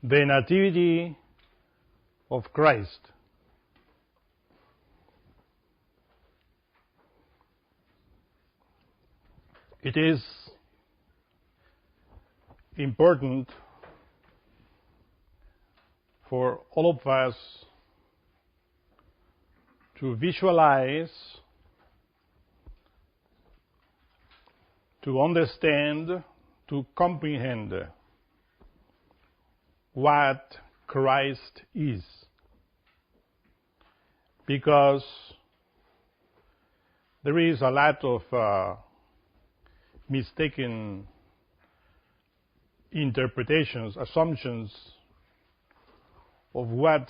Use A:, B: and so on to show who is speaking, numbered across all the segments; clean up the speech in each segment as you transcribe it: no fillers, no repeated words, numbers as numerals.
A: the Nativity of Christ. It is important for all of us to visualize, to understand, to comprehend what Christ is. Because there is a lot of mistaken interpretations, assumptions of what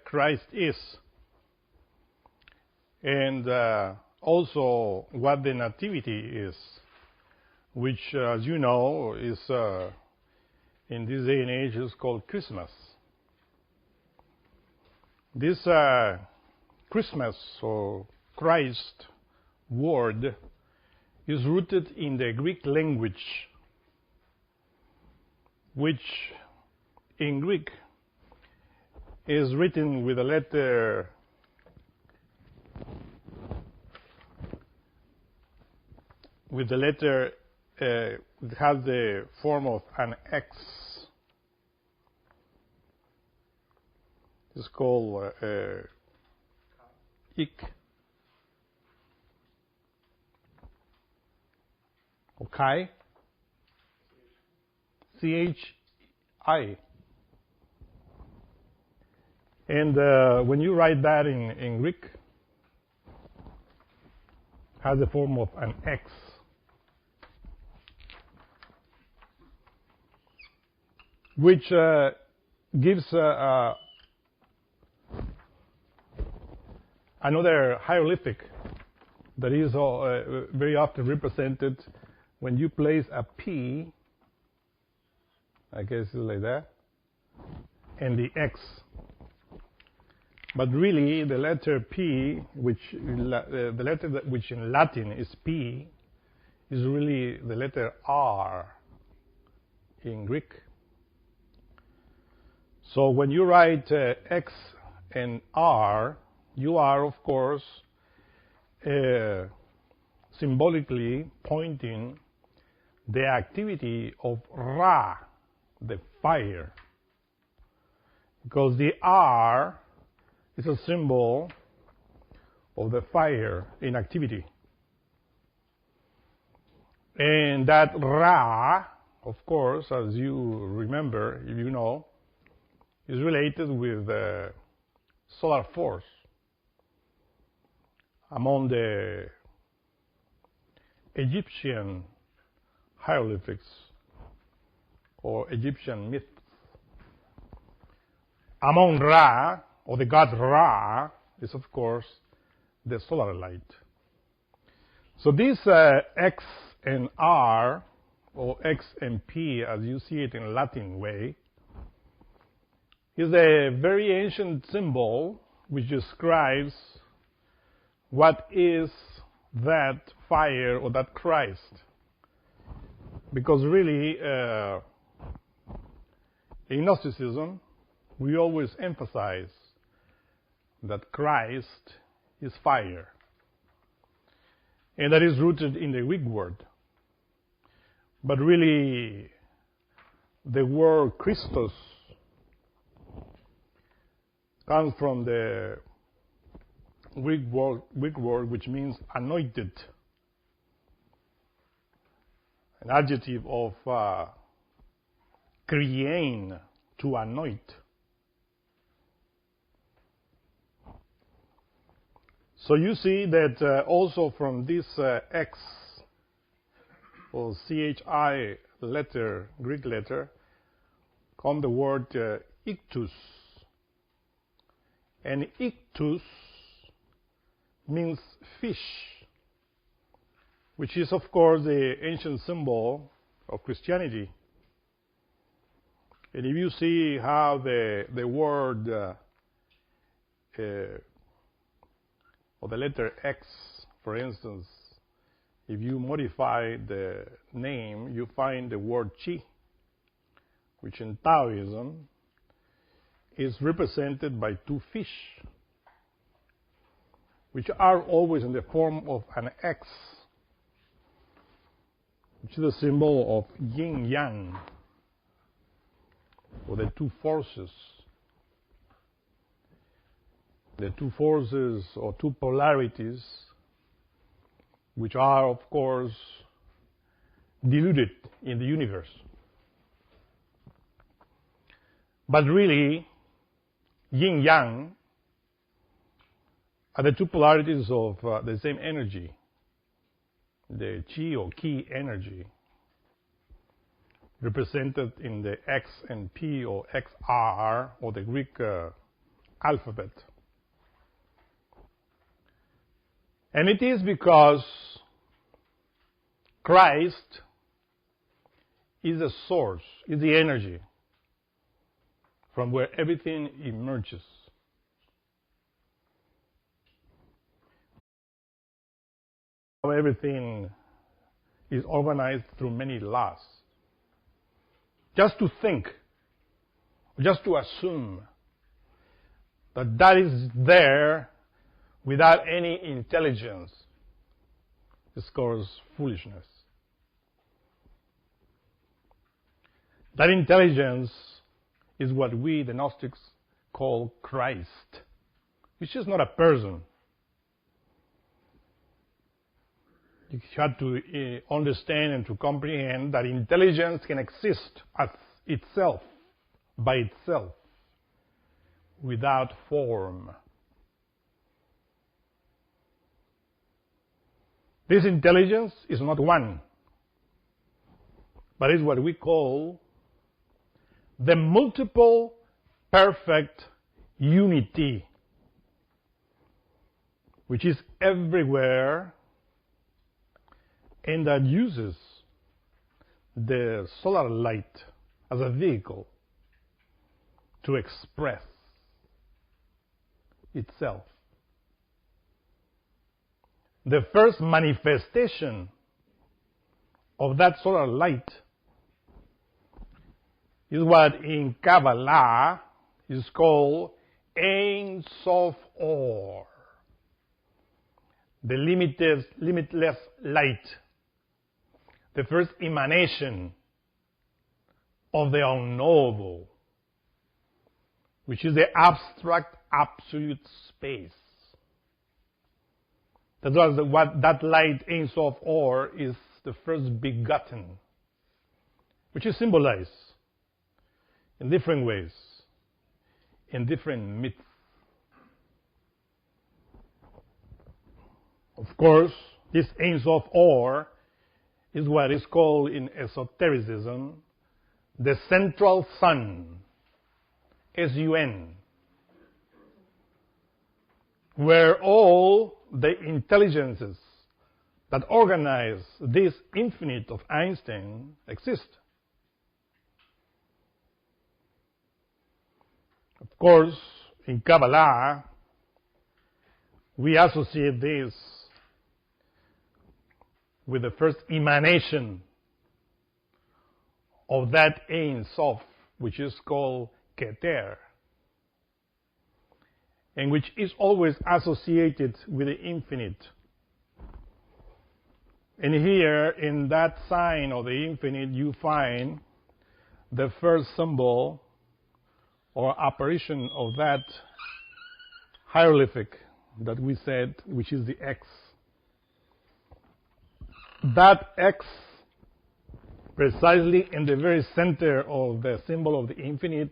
A: Christ is, and also what the Nativity is, which, as you know, is in this day and age is called Christmas. This Christmas or Christ word is rooted in the Greek language, which in Greek is written with a letter it has the form of an X. It's called ik. Okay. C-H-I. And when you write that in Greek, it has the form of an X. Which gives another hieroglyphic that is very often represented when you place a P, I guess it's like that, and the X. But really, the letter P, which which in Latin is P, is really the letter R in Greek. So when you write X and R, you are, of course, symbolically pointing the activity of Ra, the fire. Because the R is a symbol of the fire in activity. And that Ra, of course, as you remember, if you know, is related with the solar force. Among the Egyptian hieroglyphics or Egyptian myths, among Ra, or the god Ra, is of course the solar light. So this X and R, or X and P, as you see it in Latin way, is a very ancient symbol which describes what is that fire or that Christ. Because really, in Gnosticism, we always emphasize that Christ is fire. And that is rooted in the Greek word. But really, the word Christos comes from the Greek word which means anointed, an adjective of kriein, to anoint. So you see that also from this X or CHI letter, Greek letter, come the word ictus. And ictus means fish, which is, of course, the ancient symbol of Christianity. And if you see how the word or the letter X, for instance, if you modify the name, you find the word chi, which in Taoism is represented by two fish, which are always in the form of an X, which is a symbol of yin-yang, or the two forces. The two forces or two polarities, which are, of course, diluted in the universe. But really, yin-yang are the two polarities of the same energy, the chi or ki energy, represented in the X and P or XR or the Greek alphabet. And it is because Christ is the source, is the energy from where everything emerges. How everything is organized through many laws. Just to think, just to assume that that is there without any intelligence is called foolishness. That intelligence is what we, the Gnostics, call Christ, which is not a person. You have to understand and to comprehend that intelligence can exist as itself, by itself, without form. This intelligence is not one, but is what we call the multiple perfect unity, which is everywhere and that uses the solar light as a vehicle to express itself. The first manifestation of that solar light is what in Kabbalah is called Ein Sof Or, the limitless light, the first emanation of the unknowable, which is the abstract absolute space. That was what that light, Ein Sof Or, is the first begotten, which is symbolized in different ways, in different myths. Of course, this Ein Sof Or is what is called in esotericism the central sun, S-U-N, where all the intelligences that organize this infinite of Einstein exist. Of course, in Kabbalah, we associate this with the first emanation of that Ein Sof, which is called Keter, and which is always associated with the infinite. And here, in that sign of the infinite, you find the first symbol or apparition of that hieroglyphic that we said, which is the X. That X, precisely in the very center of the symbol of the infinite,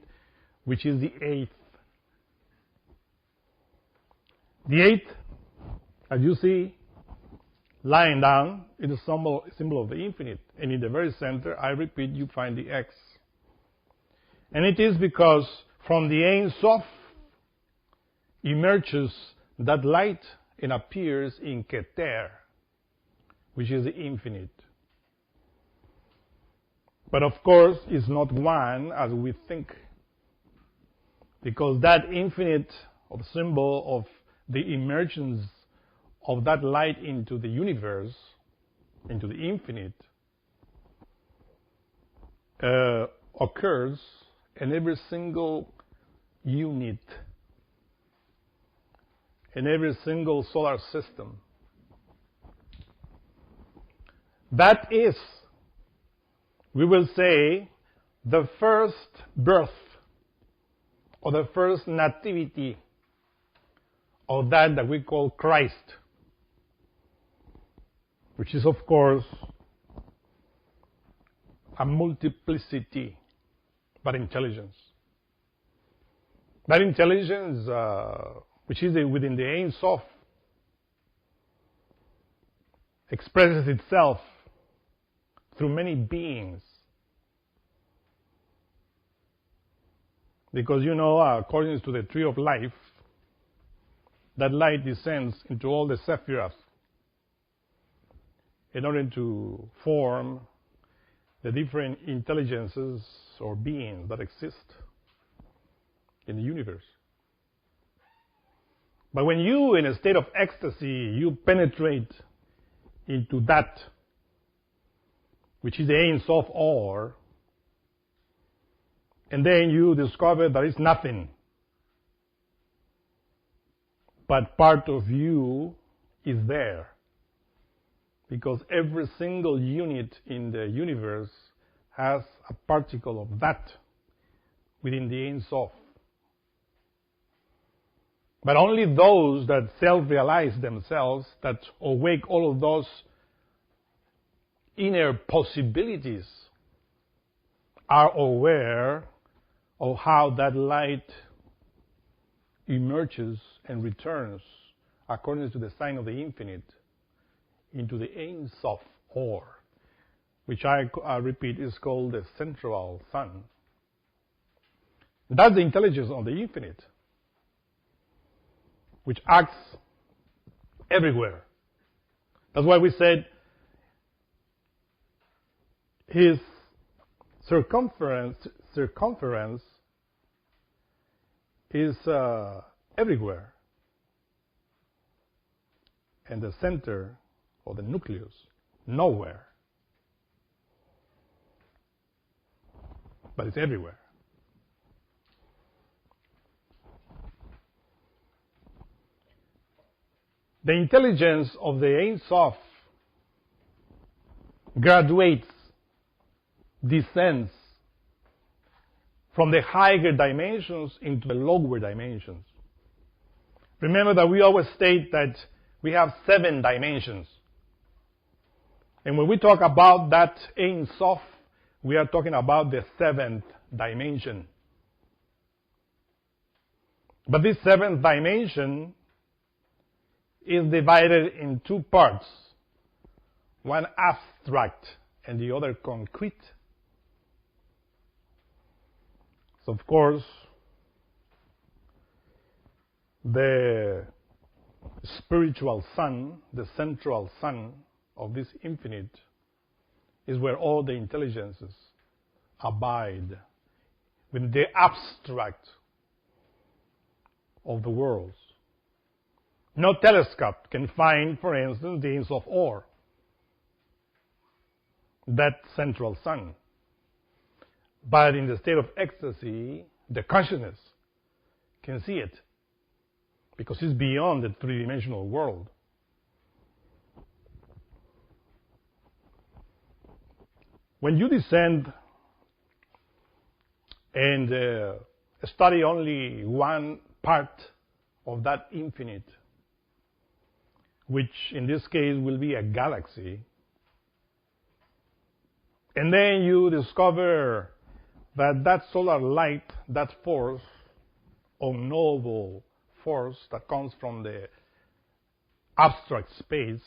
A: which is the eighth. The eighth, as you see, lying down, is a symbol of the infinite. And in the very center, I repeat, you find the X. And it is because from the Ein Sof emerges that light and appears in Keter, which is the infinite. But of course, it's not one as we think, because that infinite of symbol of the emergence of that light into the universe, into the infinite, occurs in every single unit in every single solar system. That is, we will say, the first birth or the first nativity of that we call Christ, which is, of course, a multiplicity, but intelligence. That intelligence, which is within the Ein Sof, expresses itself through many beings. Because, according to the tree of life, that light descends into all the sephiroth in order to form the different intelligences or beings that exist in the universe. But when you, in a state of ecstasy, you penetrate into that which is the Ein Sof Or, and then you discover there is nothing, but part of you is there. Because every single unit in the universe has a particle of that within the Ein Sof. But only those that self-realize themselves, that awake all of those inner possibilities, are aware of how that light emerges and returns according to the sign of the infinite into the Ein Sof Or, which I repeat is called the central sun. That's the intelligence of the infinite, which acts everywhere. That's why we said his circumference is everywhere, and the center or the nucleus nowhere, but it's everywhere. The intelligence of the Ein Sof graduates, descends from the higher dimensions into the lower dimensions. Remember that we always state that we have 7 dimensions. And when we talk about that Ein Sof, we are talking about the 7th dimension. But this 7th dimension is divided in 2 parts, one abstract and the other concrete. So, of course, the spiritual sun, the central sun of this infinite, is where all the intelligences abide, with the abstract of the worlds. No telescope can find, for instance, the Ein Sof Or, that central sun. But in the state of ecstasy, the consciousness can see it, because it's beyond the 3-dimensional world. When you descend and study only one part of that infinite, which in this case will be a galaxy, and then you discover that that solar light, that force, unknowable force that comes from the abstract space,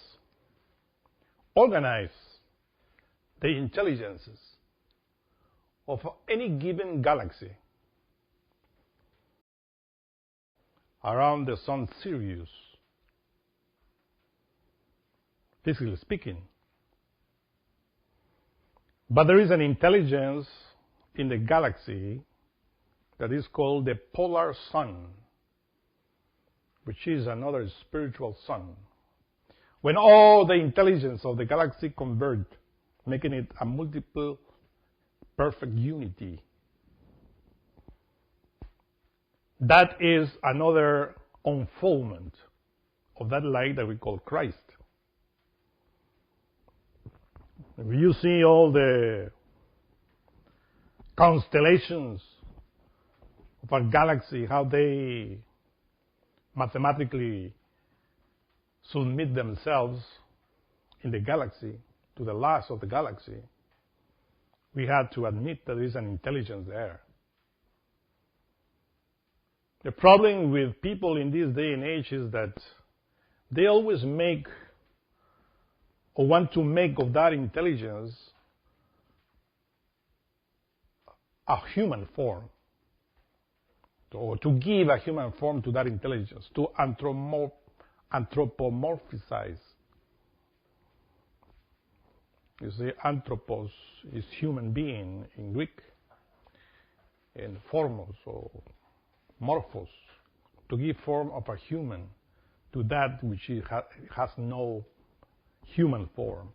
A: organize the intelligences of any given galaxy around the sun Sirius, physically speaking. But there is an intelligence in the galaxy that is called the polar sun, which is another spiritual sun. When all the intelligence of the galaxy converge, making it a multiple perfect unity, that is another unfoldment of that light that we call Christ. If you see all the constellations of our galaxy, how they mathematically submit themselves in the galaxy to the laws of the galaxy, we have to admit that there is an intelligence there. The problem with people in this day and age is that they always make or want to make of that intelligence a human form, or to give a human form to that intelligence, to anthropomorphize. You see, anthropos is human being in Greek, and formos or morphos, to give form of a human to that which has no human form.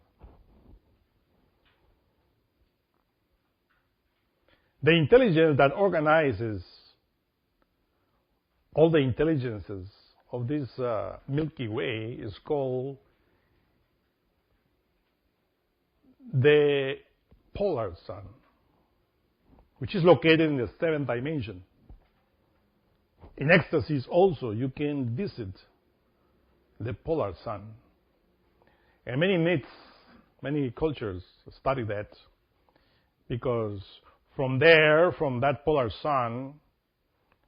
A: The intelligence that organizes all the intelligences of this Milky Way is called the polar sun, which is located in the seventh dimension. In ecstasies also, you can visit the polar sun. And many myths, many cultures study that, because from there, from that polar sun,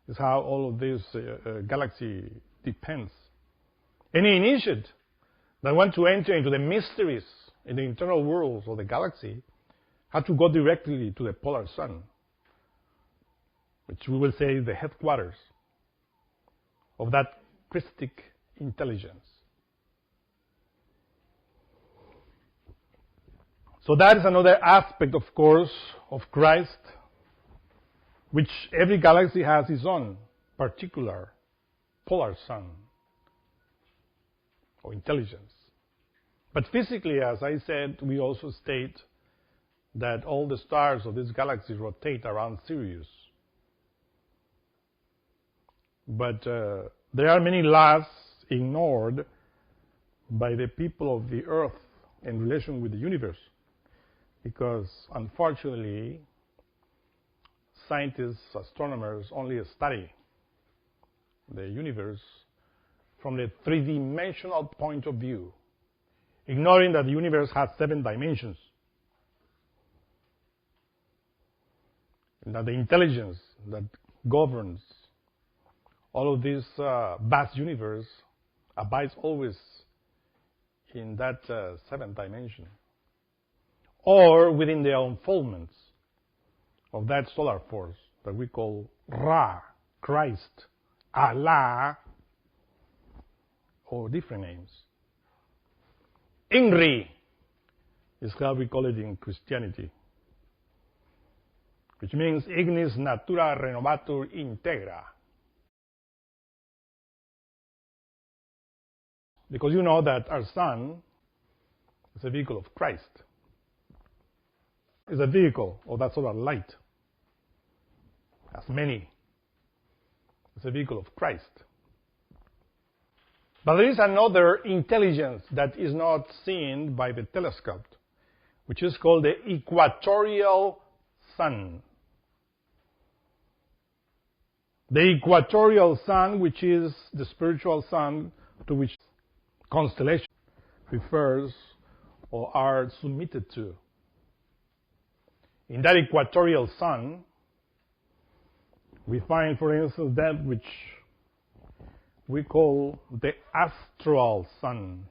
A: is how all of this galaxy depends. Any initiate that want to enter into the mysteries in the internal worlds of the galaxy have to go directly to the polar sun, which we will say is the headquarters of that Christic intelligence. So that is another aspect, of course, of Christ, which every galaxy has its own particular polar sun or intelligence. But physically, as I said, we also state that all the stars of this galaxy rotate around Sirius. But there are many laws ignored by the people of the earth in relation with the universe, because unfortunately scientists, astronomers only study the universe from the three-dimensional point of view, ignoring that the universe has 7 dimensions, and that the intelligence that governs all of this vast universe abides always in that 7th dimension, or within the unfoldments of that solar force that we call Ra, Christ, Allah, or different names. Ingri is how we call it in Christianity, which means ignis natura renovatur integra. Because you know that our sun is a vehicle of Christ. It's a vehicle of that solar light. As many. It's a vehicle of Christ. But there is another intelligence that is not seen by the telescope, which is called the equatorial sun. The equatorial sun, which is the spiritual sun to which constellation refers or are submitted to. In that equatorial sun, we find, for instance, that which we call the astral sun.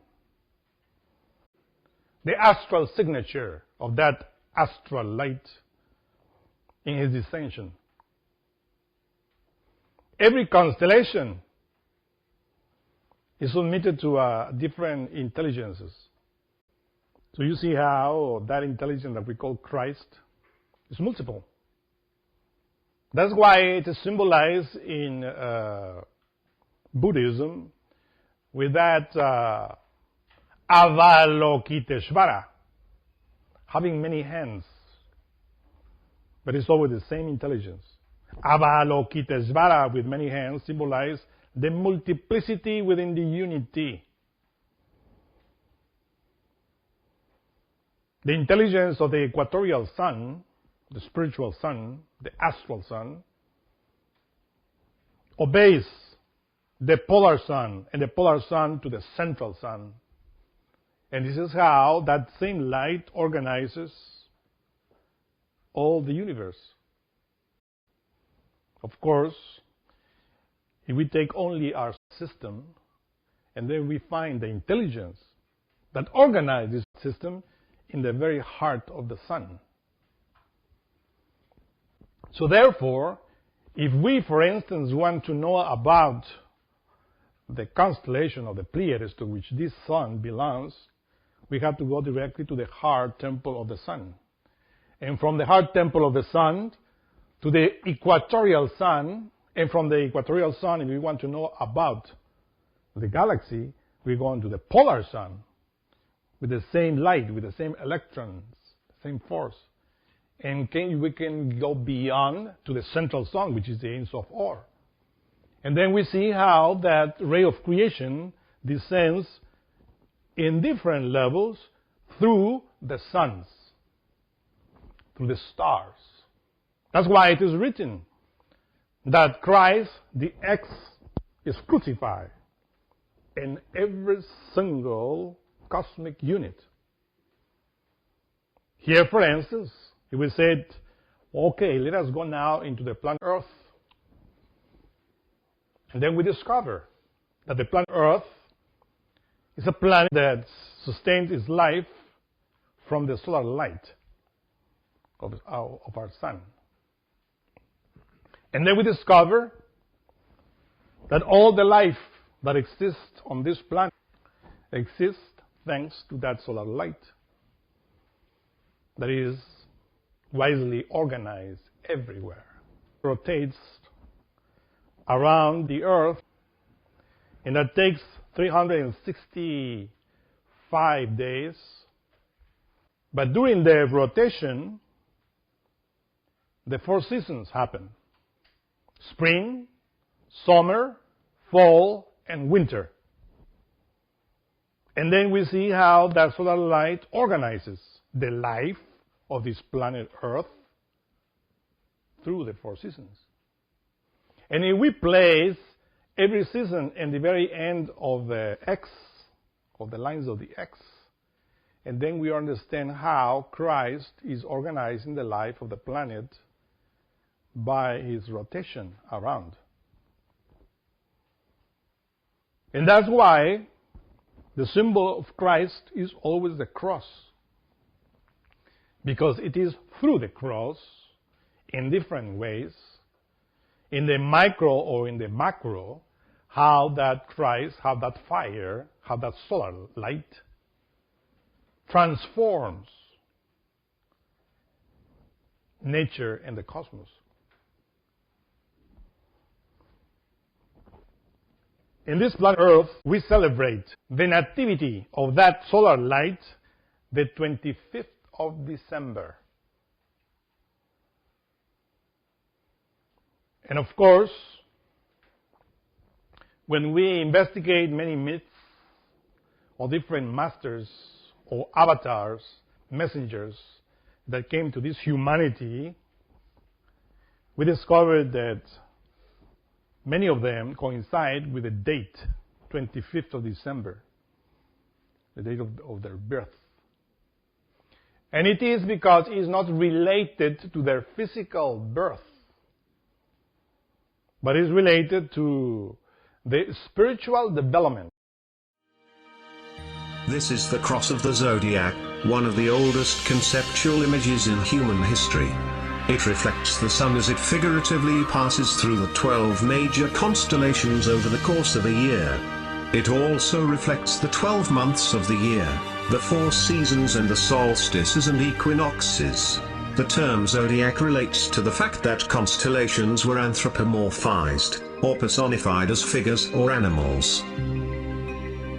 A: The astral signature of that astral light in his descension. Every constellation is submitted to different intelligences. So you see how that intelligence that we call Christ is multiple. That's why it is symbolized in Buddhism with that Avalokiteshvara, having many hands, but it's always the same intelligence. Avalokitesvara, with many hands, symbolize the multiplicity within the unity. The intelligence of the equatorial sun, the spiritual sun, the astral sun, obeys the polar sun, and the polar sun to the central sun. And this is how that same light organizes all the universe. Of course, if we take only our system, and then we find the intelligence that organizes this system in the very heart of the sun. So therefore, if we, for instance, want to know about the constellation of the Pleiades to which this sun belongs, we have to go directly to the heart temple of the sun. And from the heart temple of the sun to the equatorial sun, and from the equatorial sun, if we want to know about the galaxy, we go into the polar sun with the same light, with the same electrons, same force. And we can go beyond to the central sun, which is the Ein Sof Or. And then we see how that ray of creation descends in different levels through the suns, through the stars. That's why it is written that Christ, the X, is crucified in every single cosmic unit. Here, for instance, if we said, okay, let us go now into the planet Earth. And then we discover that the planet Earth is a planet that sustains its life from the solar light of our sun. And then we discover that all the life that exists on this planet exists thanks to that solar light that is wisely organized everywhere. It rotates around the Earth, and that takes 365 days. But during the rotation, the 4 seasons happen: spring, summer, fall, and winter. And then we see how that solar light organizes the life of this planet Earth through the 4 seasons. And if we place every season in the very end of the X, of the lines of the X, and then we understand how Christ is organizing the life of the planet by his rotation around. And that's why the symbol of Christ is always the cross, because it is through the cross, in different ways, in the micro or in the macro, how that Christ, how that fire, how that solar light transforms nature and the cosmos. In this planet Earth, we celebrate the nativity of that solar light the 25th of December. And of course, when we investigate many myths or different masters or avatars, messengers that came to this humanity, we discovered that many of them coincide with the date, 25th of December, the date of their birth. And it is because it is not related to their physical birth, but is related to the spiritual development.
B: This is the cross of the zodiac, one of the oldest conceptual images in human history. It reflects the sun as it figuratively passes through the 12 major constellations over the course of a year. It also reflects the 12 months of the year, the 4 seasons and the solstices and equinoxes. The term zodiac relates to the fact that constellations were anthropomorphized, or personified as figures or animals.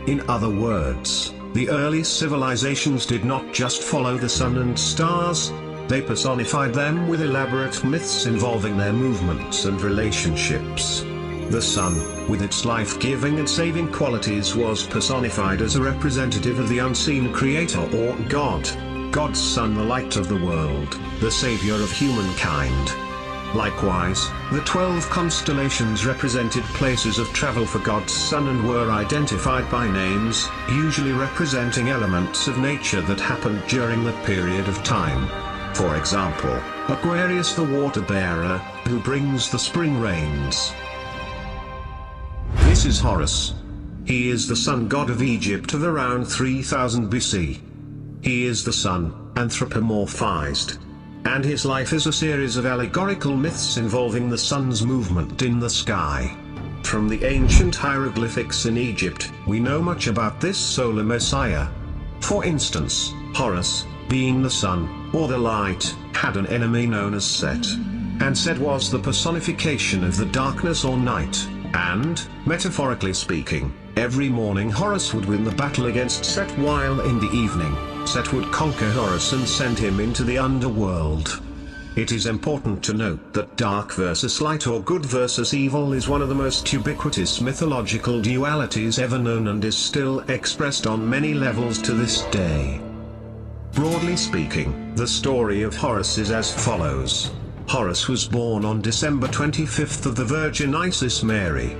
B: In other words, the early civilizations did not just follow the sun and stars, they personified them with elaborate myths involving their movements and relationships. The sun, with its life-giving and saving qualities, was personified as a representative of the unseen creator or God. God's Son, the light of the world, the savior of humankind. Likewise, the 12 constellations represented places of travel for God's Son and were identified by names, usually representing elements of nature that happened during that period of time. For example, Aquarius, the water bearer, who brings the spring rains. This is Horus. He is the sun god of Egypt of around 3000 BC. He is the sun, anthropomorphized. And his life is a series of allegorical myths involving the sun's movement in the sky. From the ancient hieroglyphics in Egypt, we know much about this solar messiah. For instance, Horus, being the sun, or the light, had an enemy known as Set. And Set was the personification of the darkness or night, and, metaphorically speaking, every morning Horus would win the battle against Set, while in the evening, Set would conquer Horus and send him into the underworld. It is important to note that dark versus light or good versus evil is one of the most ubiquitous mythological dualities ever known and is still expressed on many levels to this day. Broadly speaking, the story of Horus is as follows. Horus was born on December 25th of the Virgin Isis Mary.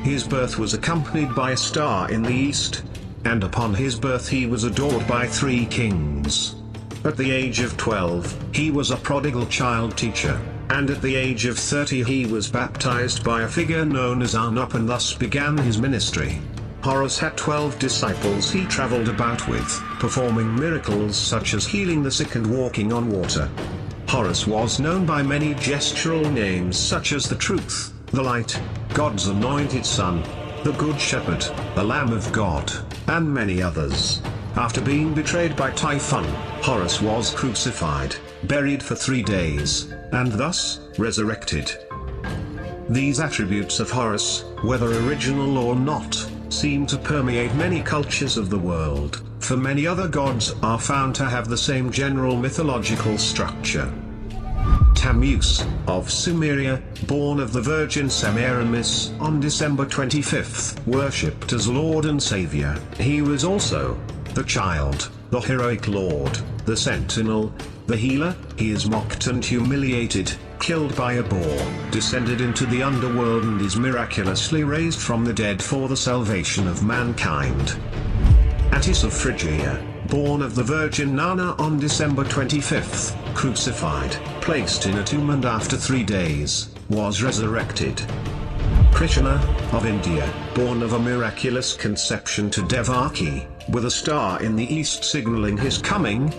B: His birth was accompanied by a star in the east, and upon his birth he was adored by 3 kings. At the age of 12, he was a prodigal child teacher, and at the age of 30 he was baptized by a figure known as Anup and thus began his ministry. Horus had 12 disciples he traveled about with, performing miracles such as healing the sick and walking on water. Horus was known by many gestural names such as the Truth, the Light, God's Anointed Son, the Good Shepherd, the Lamb of God, and many others. After being betrayed by Typhon, Horus was crucified, buried for 3 days, and thus, resurrected. These attributes of Horus, whether original or not, seem to permeate many cultures of the world, for many other gods are found to have the same general mythological structure. Tammuz, of Sumeria, born of the Virgin Semiramis on December 25th, worshipped as Lord and Savior. He was also the child, the heroic Lord, the sentinel, the healer. He is mocked and humiliated, killed by a boar, descended into the underworld and is miraculously raised from the dead for the salvation of mankind. Attis of Phrygia, born of the Virgin Nana on December 25th, crucified, placed in a tomb and after 3 days, was resurrected. Krishna, of India, born of a miraculous conception to Devaki, with a star in the east signaling his coming,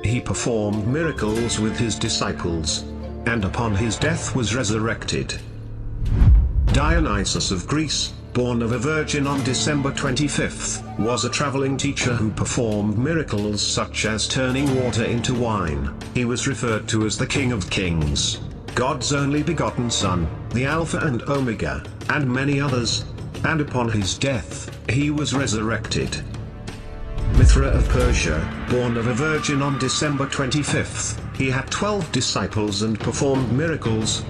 B: he performed miracles with his disciples, and upon his death was resurrected. Dionysus of Greece, born of a virgin on December 25th, was a traveling teacher who performed miracles such as turning water into wine. He was referred to as the King of Kings, God's only begotten Son, the Alpha and Omega, and many others, and upon his death, he was resurrected. Mithra of Persia, born of a virgin on December 25th, he had 12 disciples and performed miracles,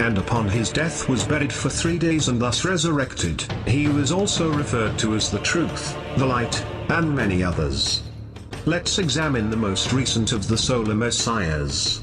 B: and upon his death was buried for 3 days and thus resurrected. He was also referred to as the Truth, the Light, and many others. Let's examine the most recent of the solar messiahs.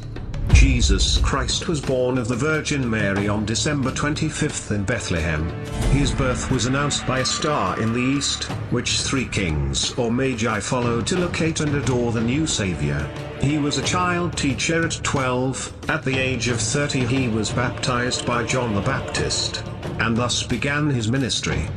B: Jesus Christ was born of the Virgin Mary on December 25th in Bethlehem. His birth was announced by a star in the east, which 3 kings or magi followed to locate and adore the new Savior. He was a child teacher at 12, at the age of 30 he was baptized by John the Baptist, and thus began his ministry.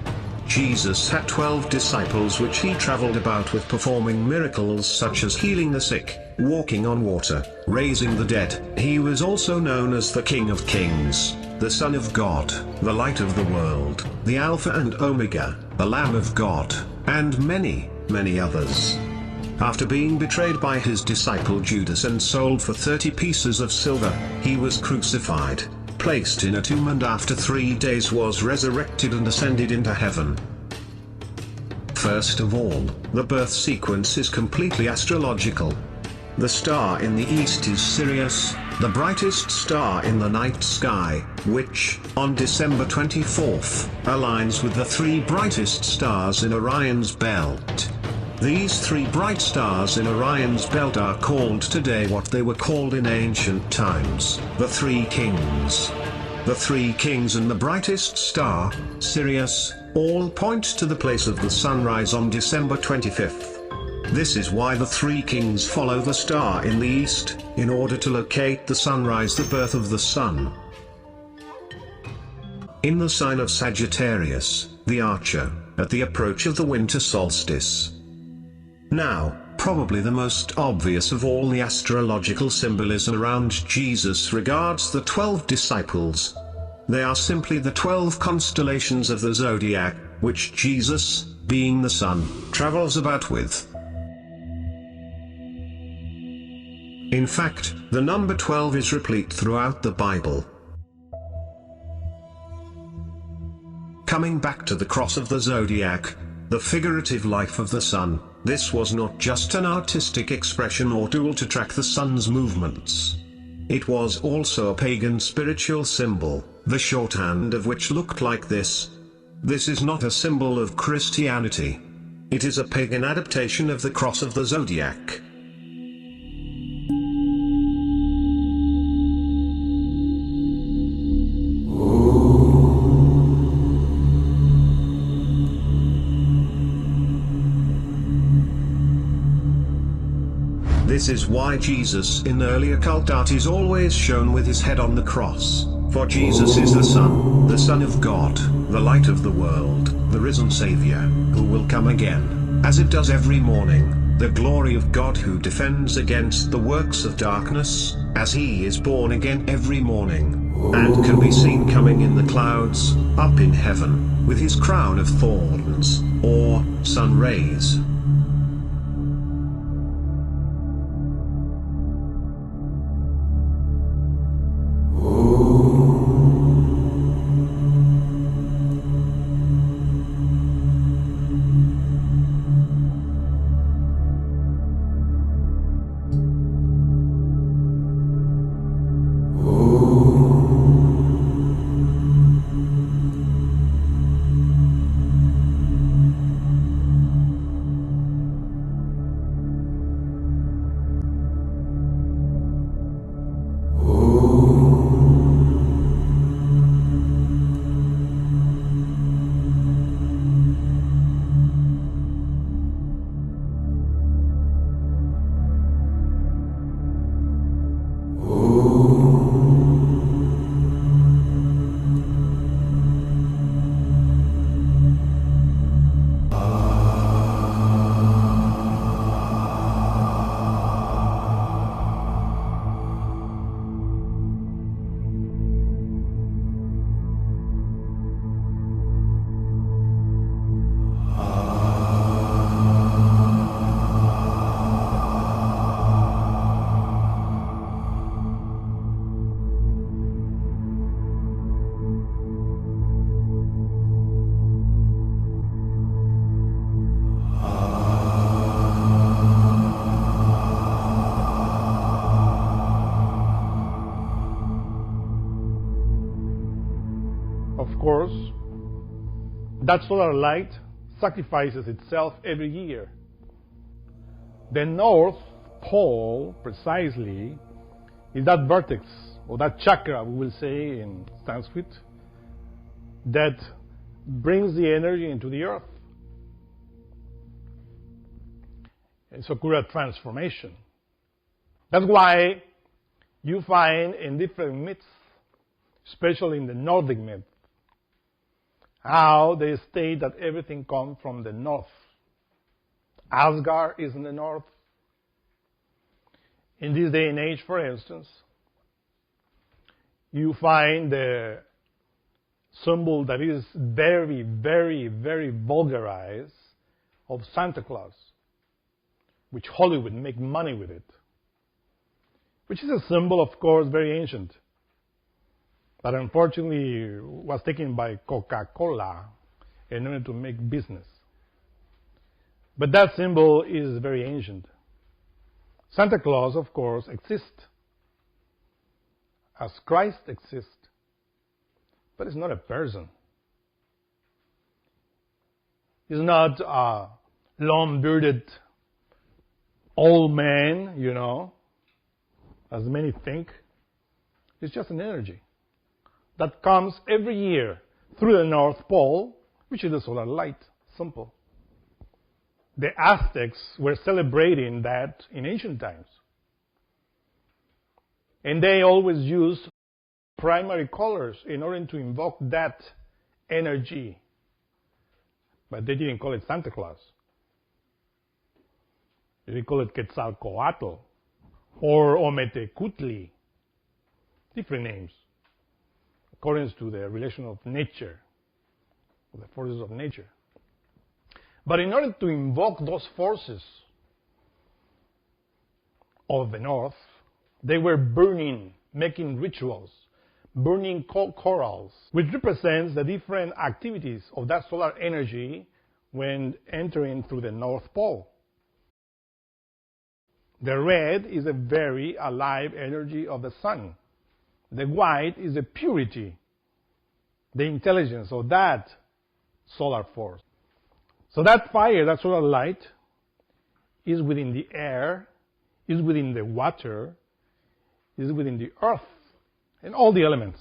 B: Jesus had 12 disciples which he traveled about with, performing miracles such as healing the sick, walking on water, raising the dead. He was also known as the King of Kings, the Son of God, the Light of the World, the Alpha and Omega, the Lamb of God, and many, many others. After being betrayed by his disciple Judas and sold for 30 pieces of silver, he was crucified, placed in a tomb, and after 3 days was resurrected and ascended into heaven. First of all, the birth sequence is completely astrological. The star in the east is Sirius, the brightest star in the night sky, which, on December 24th, aligns with the three brightest stars in Orion's belt. These three bright stars in Orion's belt are called today what they were called in ancient times, the Three Kings. The Three Kings and the brightest star, Sirius, all point to the place of the sunrise on December 25th. This is why the Three Kings follow the star in the east, in order to locate the sunrise, the birth of the sun. In the sign of Sagittarius, the Archer, at the approach of the winter solstice. Now, probably the most obvious of all the astrological symbolism around Jesus regards the 12 disciples. They are simply the 12 constellations of the zodiac, which Jesus, being the sun, travels about with. In fact, the number 12 is replete throughout the Bible. Coming back to the cross of the zodiac, the figurative life of the sun, this was not just an artistic expression or tool to track the sun's movements. It was also a pagan spiritual symbol, the shorthand of which looked like this. This is not a symbol of Christianity. It is a pagan adaptation of the cross of the zodiac. This is why Jesus in earlier cult art is always shown with his head on the cross, for Jesus is the Son of God, the light of the world, the risen Savior, who will come again, as it does every morning, the glory of God who defends against the works of darkness, as he is born again every morning, and can be seen coming in the clouds, up in heaven, with his crown of thorns, or sun rays.
A: Of course, that solar light sacrifices itself every year. The North Pole, precisely, is that vertex, or that chakra, we will say in Sanskrit, that brings the energy into the earth. It's a Sakura transformation. That's why you find in different myths, especially in the Nordic myth, how they state that everything comes from the north. Asgard is in the north. In this day and age, for instance, you find the symbol that is very, very, very vulgarized of Santa Claus, which Hollywood make money with it, which is a symbol, of course, very ancient, that unfortunately was taken by Coca-Cola in order to make business. But that symbol is very ancient. Santa Claus, of course, exists as Christ exists, but it's not a person. He's not a long-bearded old man, as many think. It's just an energy that comes every year through the North Pole, which is the solar light. Simple. The Aztecs were celebrating that in ancient times. And they always used primary colors in order to invoke that energy. But they didn't call it Santa Claus. They call it Quetzalcoatl or Ometecutli. Different names, according to the relation of nature, of the forces of nature. But in order to invoke those forces of the north, they were burning, making rituals, burning corals, which represents the different activities of that solar energy when entering through the North Pole. The red is a very alive energy of the sun. The white is the purity, the intelligence of that solar force. So that fire, that solar light, is within the air, is within the water, is within the earth, and all the elements.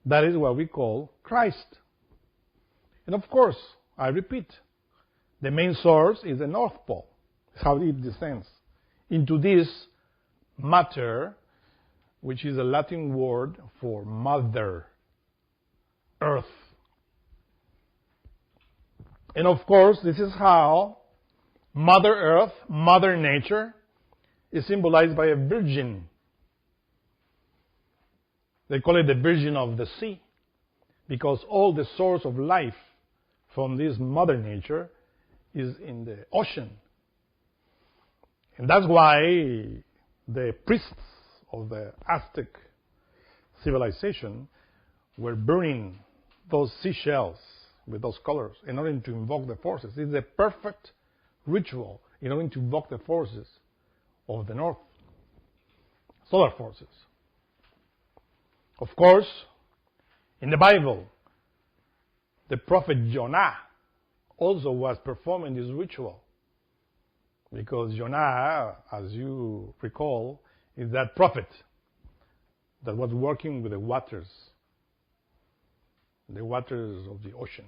A: That is what we call Christ. And of course, I repeat, the main source is the North Pole. It's how it descends into this matter, which is a Latin word for mother, earth. And of course, this is how Mother Earth, Mother Nature, is symbolized by a virgin. They call it the Virgin of the Sea, because all the source of life from this Mother Nature is in the ocean. And that's why the priests of the Aztec civilization were burning those seashells with those colors in order to invoke the forces. It's a perfect ritual in order to invoke the forces of the north, solar forces. Of course, in the Bible, the prophet Jonah also was performing this ritual, because Jonah, as you recall, is that prophet that was working with the waters of the ocean.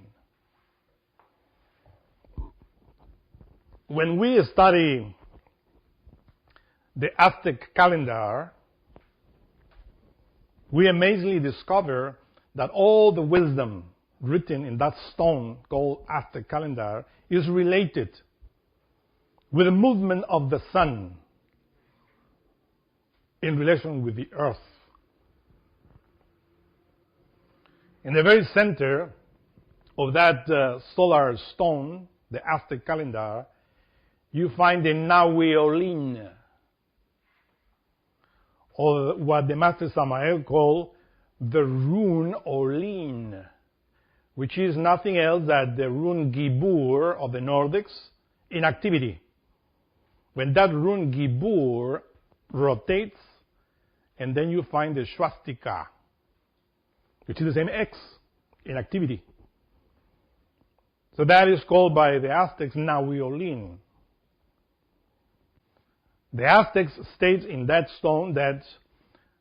A: When we study the Aztec calendar, we amazingly discover that all the wisdom written in that stone called Aztec calendar is related with the movement of the sun in relation with the earth. In the very center of that solar stone, the Aztec calendar, you find the Nahuiolin, or what the Master Samael called the rune Olin, which is nothing else than the rune Gibur of the Nordics in activity. When that rune Gibur rotates, and then you find the swastika, which is the same X in activity. So that is called by the Aztecs Nahuiolin. The Aztecs state in that stone that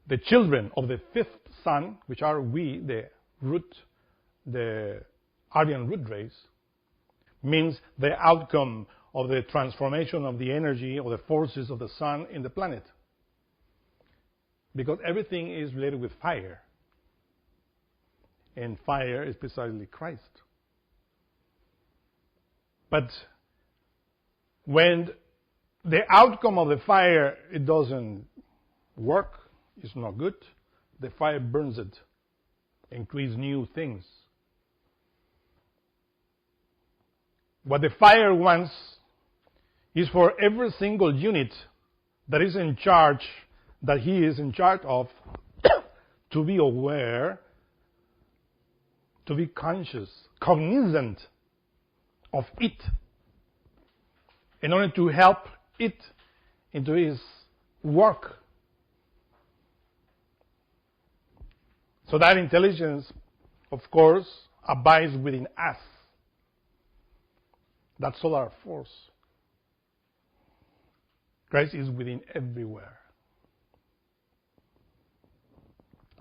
A: the children of the fifth sun, which are we, the Aryan root race, means the outcome of the transformation of the energy or the forces of the sun in the planet. Because everything is related with fire. And fire is precisely Christ. But when the outcome of the fire, it doesn't work, it's not good, the fire burns it and creates new things. What the fire wants is for every single unit that is in charge, that he is in charge of, to be aware, to be conscious, cognizant of it, in order to help it into his work. So that intelligence, of course, abides within us. That solar force. Christ is within everywhere.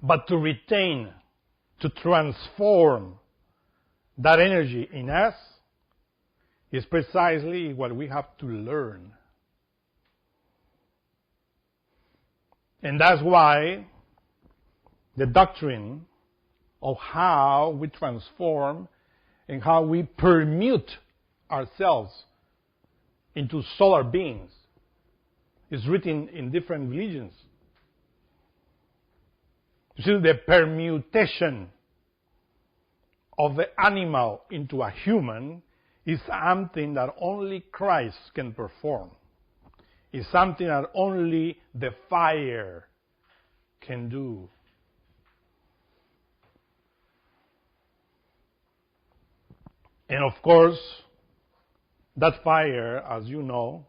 A: But to retain, to transform that energy in us is precisely what we have to learn. And that's why the doctrine of how we transform and how we permute ourselves into solar beings is written in different religions. You see, the permutation of the animal into a human is something that only Christ can perform. It's something that only the fire can do. And of course, that fire, as you know,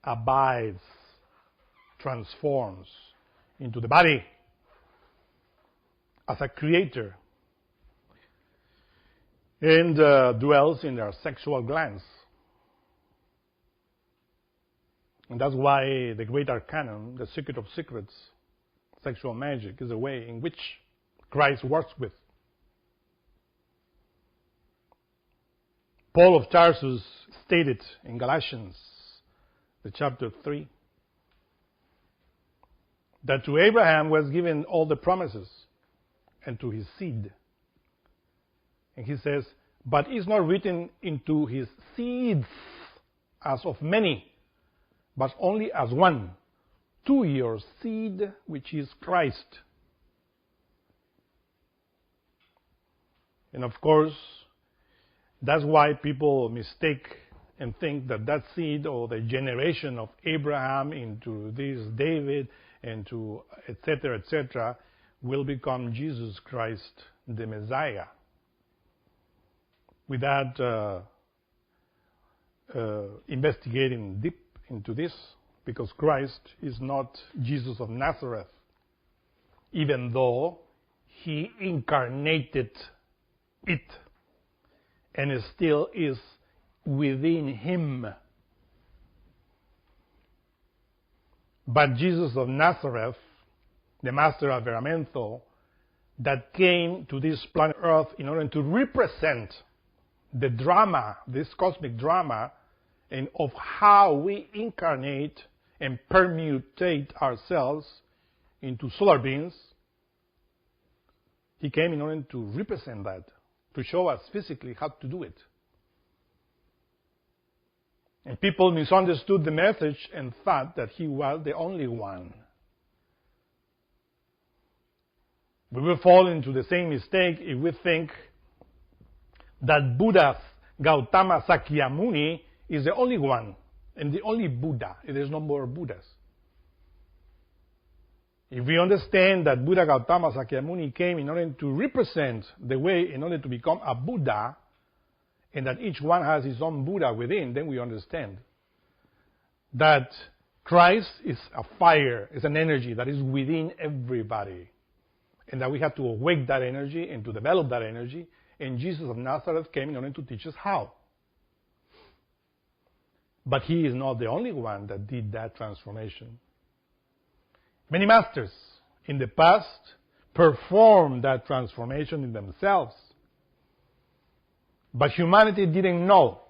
A: abides, transforms into the body as a creator, and dwells in their sexual glands. And that's why the great arcanum, the secret of secrets, sexual magic, is a way in which Christ works with. Paul of Tarsus stated in Galatians, the chapter 3, that to Abraham was given all the promises, and to his seed. And he says, but it's not written into his seeds as of many, but only as one, to your seed, which is Christ. And of course, that's why people mistake and think that that seed or the generation of Abraham into this David and to etc., will become Jesus Christ, the Messiah. Without investigating deep into this, because Christ is not Jesus of Nazareth, even though he incarnated it, and it still is within him. But Jesus of Nazareth, the master Aberamentho, that came to this planet Earth in order to represent the drama, this cosmic drama, and of how we incarnate and permutate ourselves into solar beings. He came in order to represent that, to show us physically how to do it. And people misunderstood the message and thought that he was the only one. We will fall into the same mistake if we think that Buddha Gautama Sakyamuni is the only one and the only Buddha. There's no more Buddhas. If we understand that Buddha Gautama Sakyamuni came in order to represent the way in order to become a Buddha, and that each one has his own Buddha within, then we understand that Christ is a fire, is an energy that is within everybody, and that we have to awake that energy and to develop that energy, and Jesus of Nazareth came in order to teach us how. But he is not the only one that did that transformation. Many masters in the past performed that transformation in themselves. But humanity didn't know.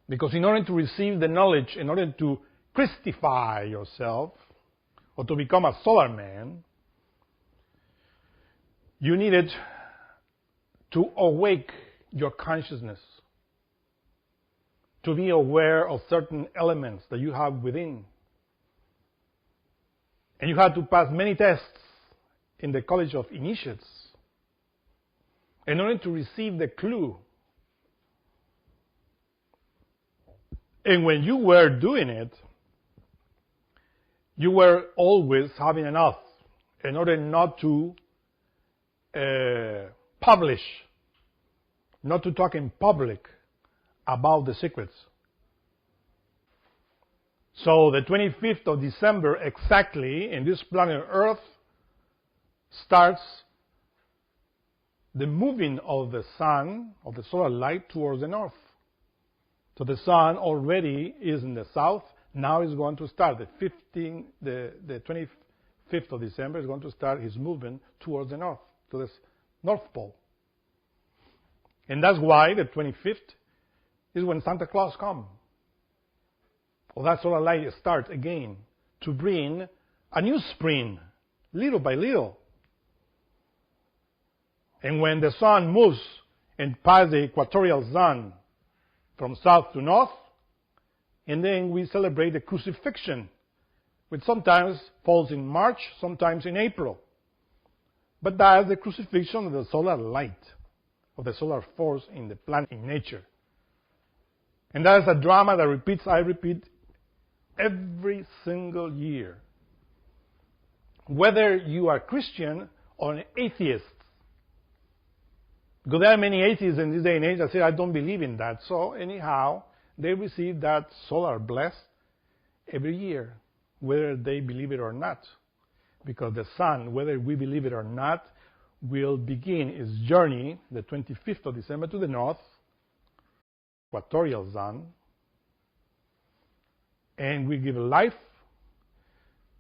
A: Because in order to receive the knowledge, in order to Christify yourself, or to become a solar man, you needed to awake your consciousness, to be aware of certain elements that you have within. And you had to pass many tests in the College of Initiates in order to receive the clue. And when you were doing it, you were always having enough in order not to publish, not to talk in public about the secrets. So the 25th of December exactly, in this planet Earth, starts the moving of the sun, of the solar light, towards the north. So the sun already is in the south. Now it's going to start. The 25th of December is going to start his movement towards the north, to the North Pole. And that's why the 25th is when Santa Claus comes. Well, that solar light starts again to bring a new spring, little by little. And when the sun moves and passes the equatorial zone from south to north, and then we celebrate the crucifixion, which sometimes falls in March, sometimes in April. But that is the crucifixion of the solar light, of the solar force in the planet, in nature. And that is a drama that repeats, I repeat, every single year. Whether you are Christian or an atheist. Because there are many atheists in this day and age that say, I don't believe in that. So anyhow, they receive that solar bless every year, whether they believe it or not. Because the sun, whether we believe it or not, will begin its journey the 25th of December to the north, equatorial zone, and we give life,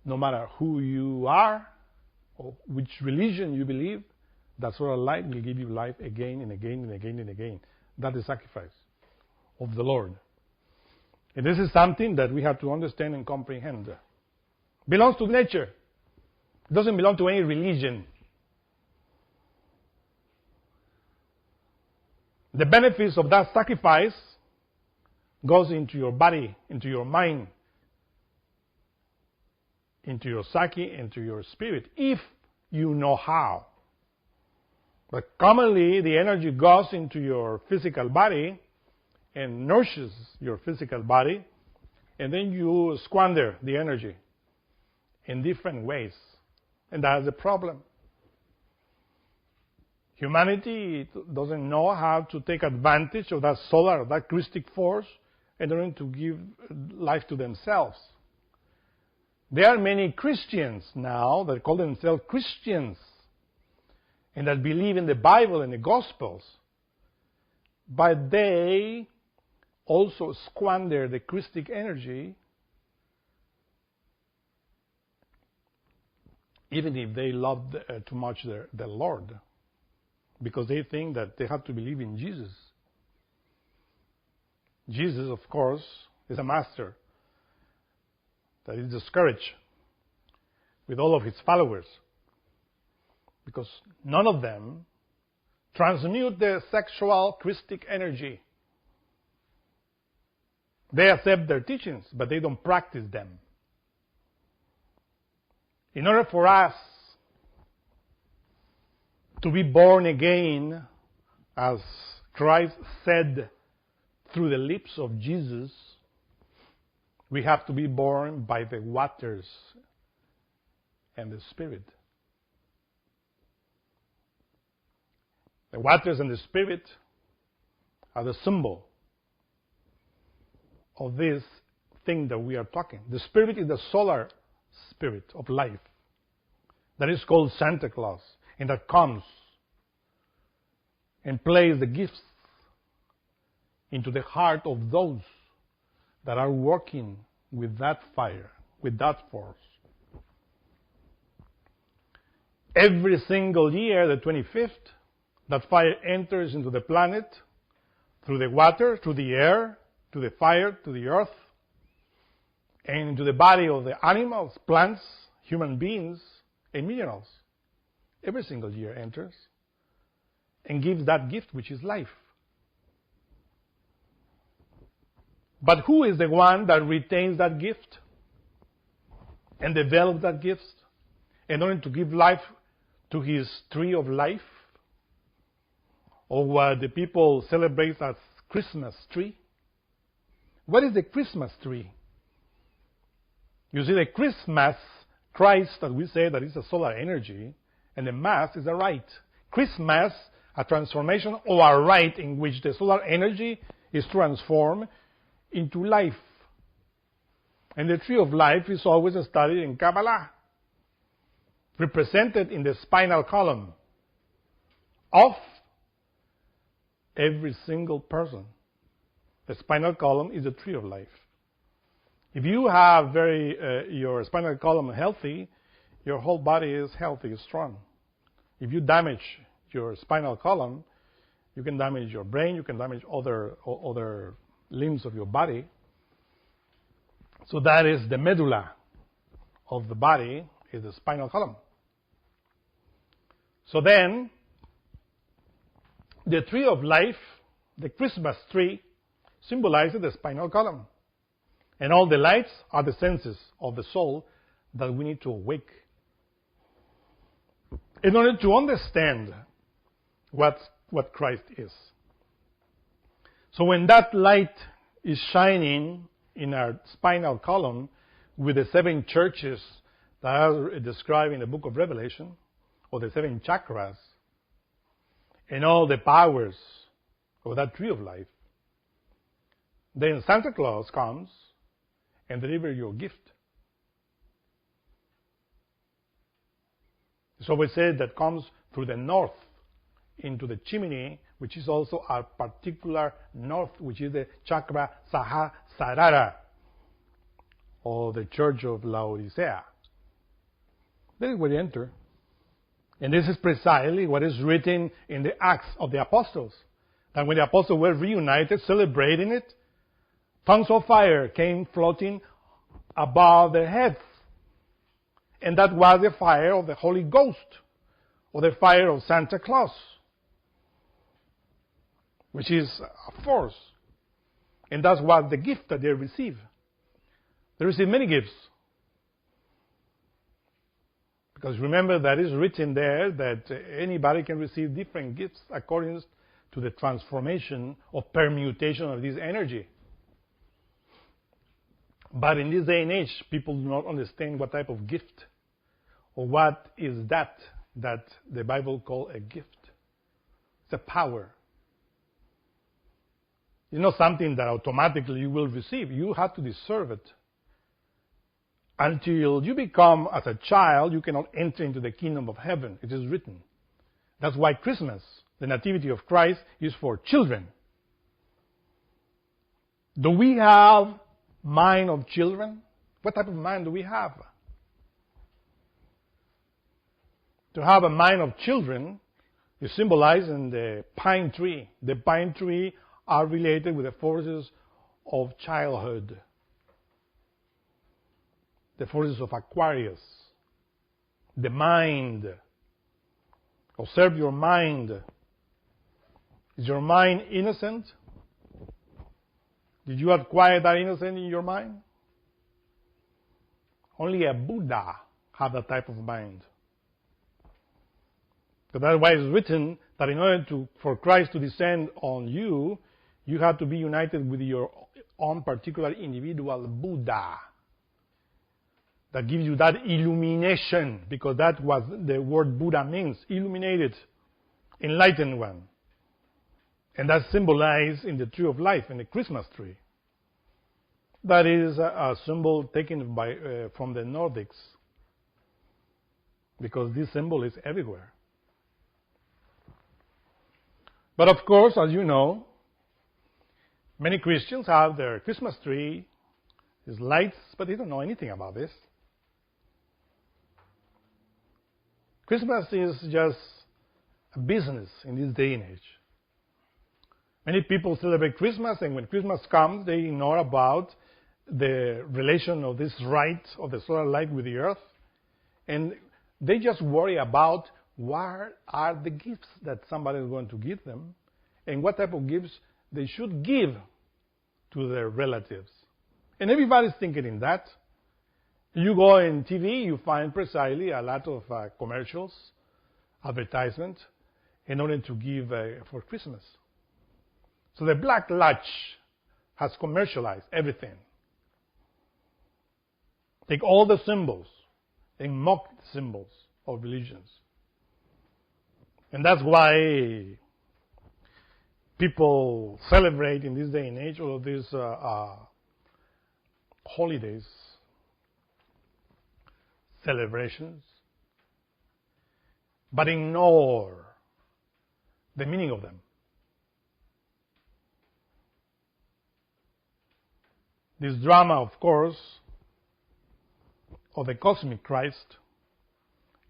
A: no matter who you are or which religion you believe. That solar light will give you life again and again and again and again. That is sacrifice of the Lord. And this is something that we have to understand and comprehend. It belongs to nature. It doesn't belong to any religion. The benefits of that sacrifice goes into your body, into your mind, into your psyche, into your spirit, if you know how. But commonly, the energy goes into your physical body and nourishes your physical body, and then you squander the energy in different ways. And that's the problem. Humanity doesn't know how to take advantage of that solar, that Christic force, in order to give life to themselves. There are many Christians now that call themselves Christians and that believe in the Bible and the Gospels, but they also squander the Christic energy, even if they love too much the Lord, because they think that they have to believe in Jesus. Jesus, of course, is a master that is discouraged with all of his followers, because none of them transmute the sexual Christic energy. They accept their teachings, but they don't practice them. In order for us to be born again, as Christ said through the lips of Jesus, we have to be born by the waters and the Spirit. The waters and the Spirit are the symbol of this thing that we are talking. The Spirit is the solar spirit of life that is called Santa Claus, and that comes and plays the gifts into the heart of those that are working with that fire, with that force. Every single year, the 25th, that fire enters into the planet through the water, through the air, to the fire, to the earth, and into the body of the animals, plants, human beings, and minerals. Every single year enters and gives that gift, which is life. But who is the one that retains that gift and develops that gift in order to give life to his tree of life, or what the people celebrate as Christmas tree? What is the Christmas tree? You see, the Christmas, Christ, that we say that is a solar energy, and the Mass is a rite. Christmas, a transformation or a rite in which the solar energy is transformed into life. And the tree of life is always studied in Kabbalah, represented in the spinal column of every single person. The spinal column is the tree of life. If you have your spinal column healthy, your whole body is healthy, is strong. If you damage your spinal column, you can damage your brain, you can damage other limbs of your body. So that is the medulla of the body, is the spinal column. So then, the tree of life, the Christmas tree, symbolizes the spinal column. And all the lights are the senses of the soul that we need to awake in order to understand what Christ is. So when that light is shining in our spinal column with the 7 churches that are described in the book of Revelation, or the 7 chakras, and all the powers of that tree of life, then Santa Claus comes and delivers your gift. It's always said that comes through the north into the chimney, which is also our particular north, which is the chakra Sahasrara, or the church of Laodicea. That is where you enter. And this is precisely what is written in the Acts of the Apostles. That when the apostles were reunited, celebrating it, tongues of fire came floating above their heads. And that was the fire of the Holy Ghost, or the fire of Santa Claus, which is a force. And that's what the gift that they receive. They receive many gifts. Because remember that is written there that anybody can receive different gifts according to the transformation or permutation of this energy. But in this day and age, people do not understand what type of gift or what is that the Bible calls a gift. It's a power. It's not something that automatically you will receive. You have to deserve it. Until you become as a child, you cannot enter into the kingdom of heaven. It is written. That's why Christmas, the Nativity of Christ, is for children. Do we have mind of children? What type of mind do we have? To have a mind of children is symbolized in the pine tree. The pine tree are related with the forces of childhood. The forces of Aquarius. The mind. Observe your mind. Is your mind innocent? Did you acquire that innocence in your mind? Only a Buddha had that type of mind. So that's why it's written that in order for Christ to descend on you, you have to be united with your own particular individual Buddha. That gives you that illumination, because that's what the word Buddha means, illuminated, enlightened one. And that's symbolized in the tree of life, in the Christmas tree. That is a symbol taken from the Nordics, because this symbol is everywhere. But of course, as you know, many Christians have their Christmas tree, these lights, but they don't know anything about this. Christmas is just a business in this day and age. Many people celebrate Christmas, and when Christmas comes, they ignore about the relation of this right of the solar light with the earth, and they just worry about what are the gifts that somebody is going to give them, and what type of gifts they should give to their relatives. And everybody's thinking in that. You go in TV, you find precisely a lot of commercials, advertisements, in order to give for Christmas. So the Black Lodge has commercialized everything. Take all the symbols and mock the symbols of religions. And that's why people celebrate in this day and age all of these holidays celebrations, but ignore the meaning of them. This drama, of course, of the cosmic Christ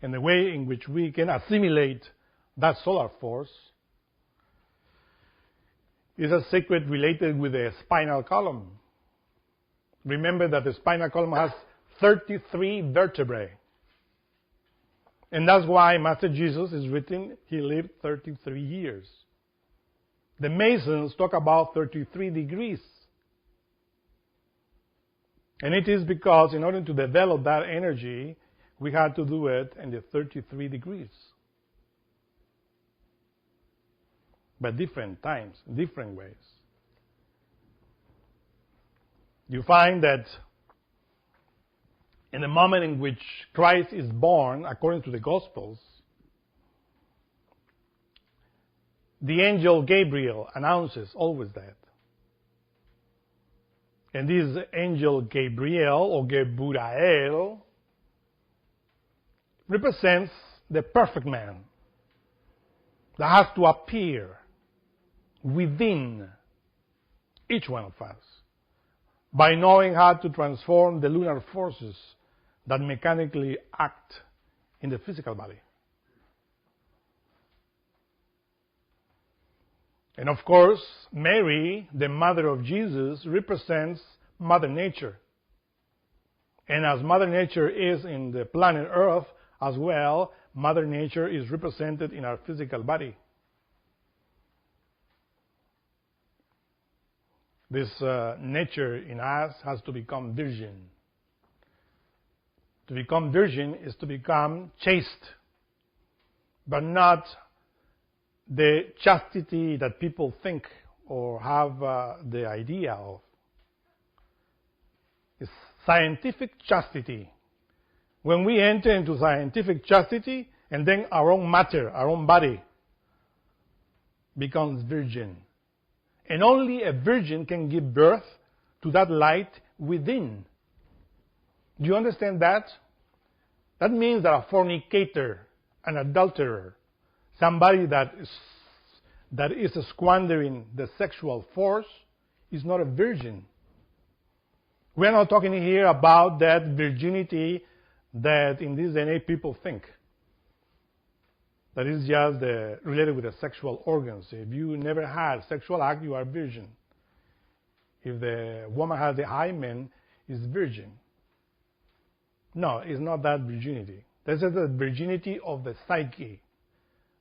A: and the way in which we can assimilate that solar force is a secret related with the spinal column. Remember that the spinal column has 33 vertebrae. And that's why Master Jesus is written, he lived 33 years. The Masons talk about 33 degrees. And it is because in order to develop that energy, we had to do it in the 33 degrees. But different times, different ways. You find that in the moment in which Christ is born, according to the Gospels, the angel Gabriel announces always that. And this angel Gabriel, or Gebrael, represents the perfect man that has to appear within each one of us by knowing how to transform the lunar forces that mechanically act in the physical body. And of course, Mary, the mother of Jesus, represents Mother Nature. And as Mother Nature is in the planet Earth as well, Mother Nature is represented in our physical body. This nature in us has to become virgin. To become virgin is to become chaste, but not the chastity that people think or have the idea of. It's scientific chastity. When we enter into scientific chastity, and then our own matter, our own body, becomes virgin. And only a virgin can give birth to that light within. Do you understand that? That means that a fornicator, an adulterer, somebody that is squandering the sexual force is not a virgin. We're not talking here about that virginity that in this day and age people think. That is just related with the sexual organs. If you never had sexual act, you are virgin. If the woman has the hymen, is virgin. No, it's not that virginity. This is the virginity of the psyche,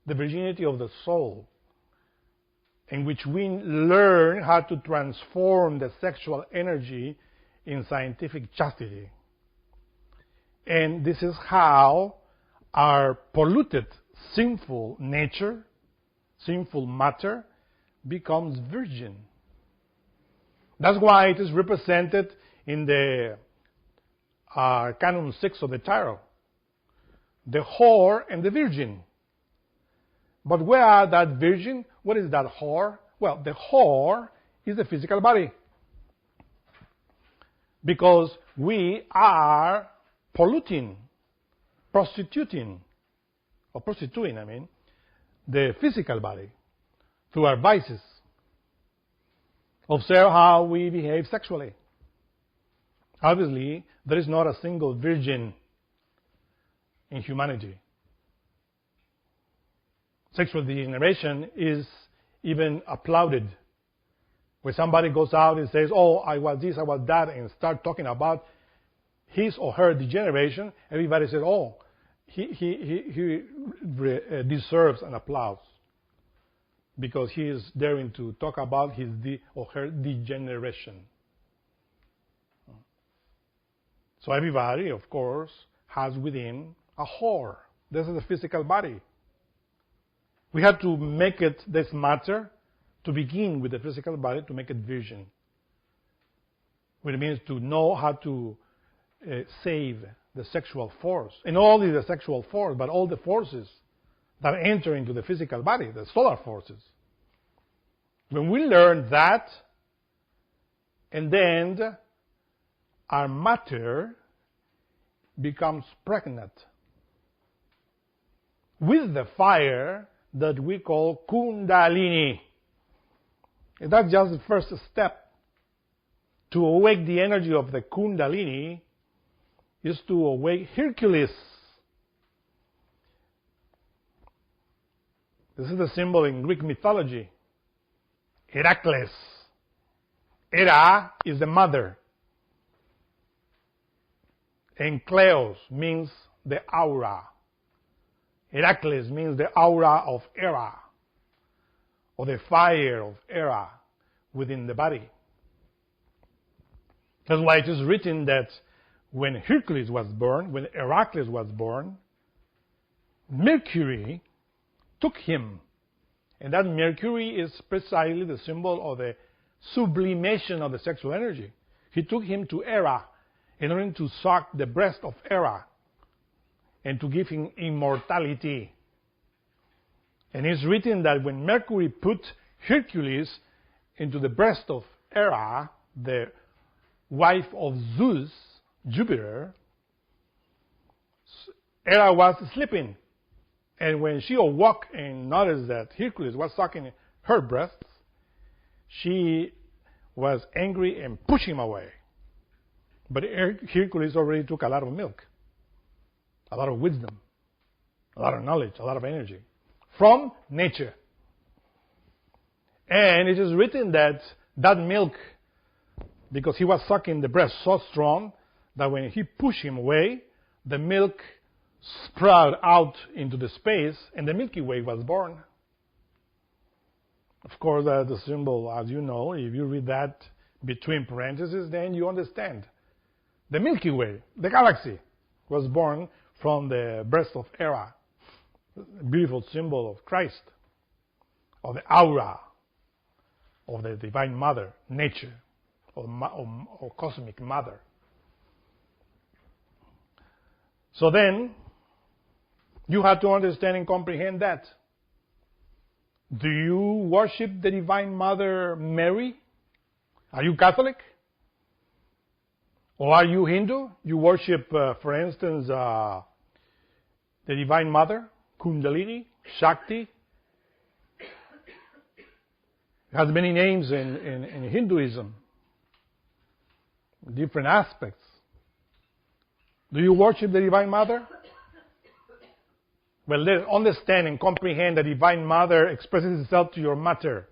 A: the virginity of the soul, in which we learn how to transform the sexual energy in scientific chastity. And this is how our polluted, sinful nature, sinful matter, becomes virgin. That's why it is represented in the Canon 6 of the Tarot. The whore and the virgin. But where are that virgin? What is that whore? Well, the whore is the physical body. Because we are polluting, prostituting, the physical body through our vices. Observe how we behave sexually. Obviously, there is not a single virgin in humanity. Sexual degeneration is even applauded. When somebody goes out and says, oh, I was this, I was that, and start talking about his or her degeneration, everybody says, oh, he deserves an applause because he is daring to talk about his or her degeneration. So everybody, of course, has within a whore. This is the physical body. We have to make it this matter to begin with the physical body to make it virgin. What it means to know how to save the sexual force. And not only the sexual force, but all the forces that enter into the physical body, the solar forces. When we learn that, and then our matter becomes pregnant with the fire that we call Kundalini. And that's just the first step. To awake the energy of the Kundalini is to awake Hercules. This is the symbol in Greek mythology. Heracles. Hera is the mother. And Kleos means the aura. Heracles means the aura of Hera, or the fire of Hera within the body. That's why it is written that when Hercules was born, when Heracles was born, Mercury took him. And that Mercury is precisely the symbol of the sublimation of the sexual energy. He took him to Hera in order to suck the breast of Hera and to give him immortality. And it's written that when Mercury put Hercules into the breast of Hera, the wife of Zeus, Jupiter, Hera was sleeping. And when she awoke and noticed that Hercules was sucking her breasts, she was angry and pushed him away. But Hercules already took a lot of milk, a lot of wisdom, a lot of knowledge, a lot of energy from nature. And it is written that that milk, because he was sucking the breast so strong that when he pushed him away, the milk sprouted out into the space and the Milky Way was born. Of course, the symbol, as you know, if you read that between parentheses, then you understand. The Milky Way, the galaxy, was born from the breast of Hera, a beautiful symbol of Christ, of the aura of the Divine Mother, nature, or cosmic Mother. So then, you have to understand and comprehend that. Do you worship the Divine Mother Mary? Are you Catholic? Or are you Hindu? You worship, for instance, the Divine Mother, Kundalini, Shakti. It has many names in Hinduism, different aspects. Do you worship the Divine Mother? Well, let's understand and comprehend the Divine Mother expresses itself to your matter,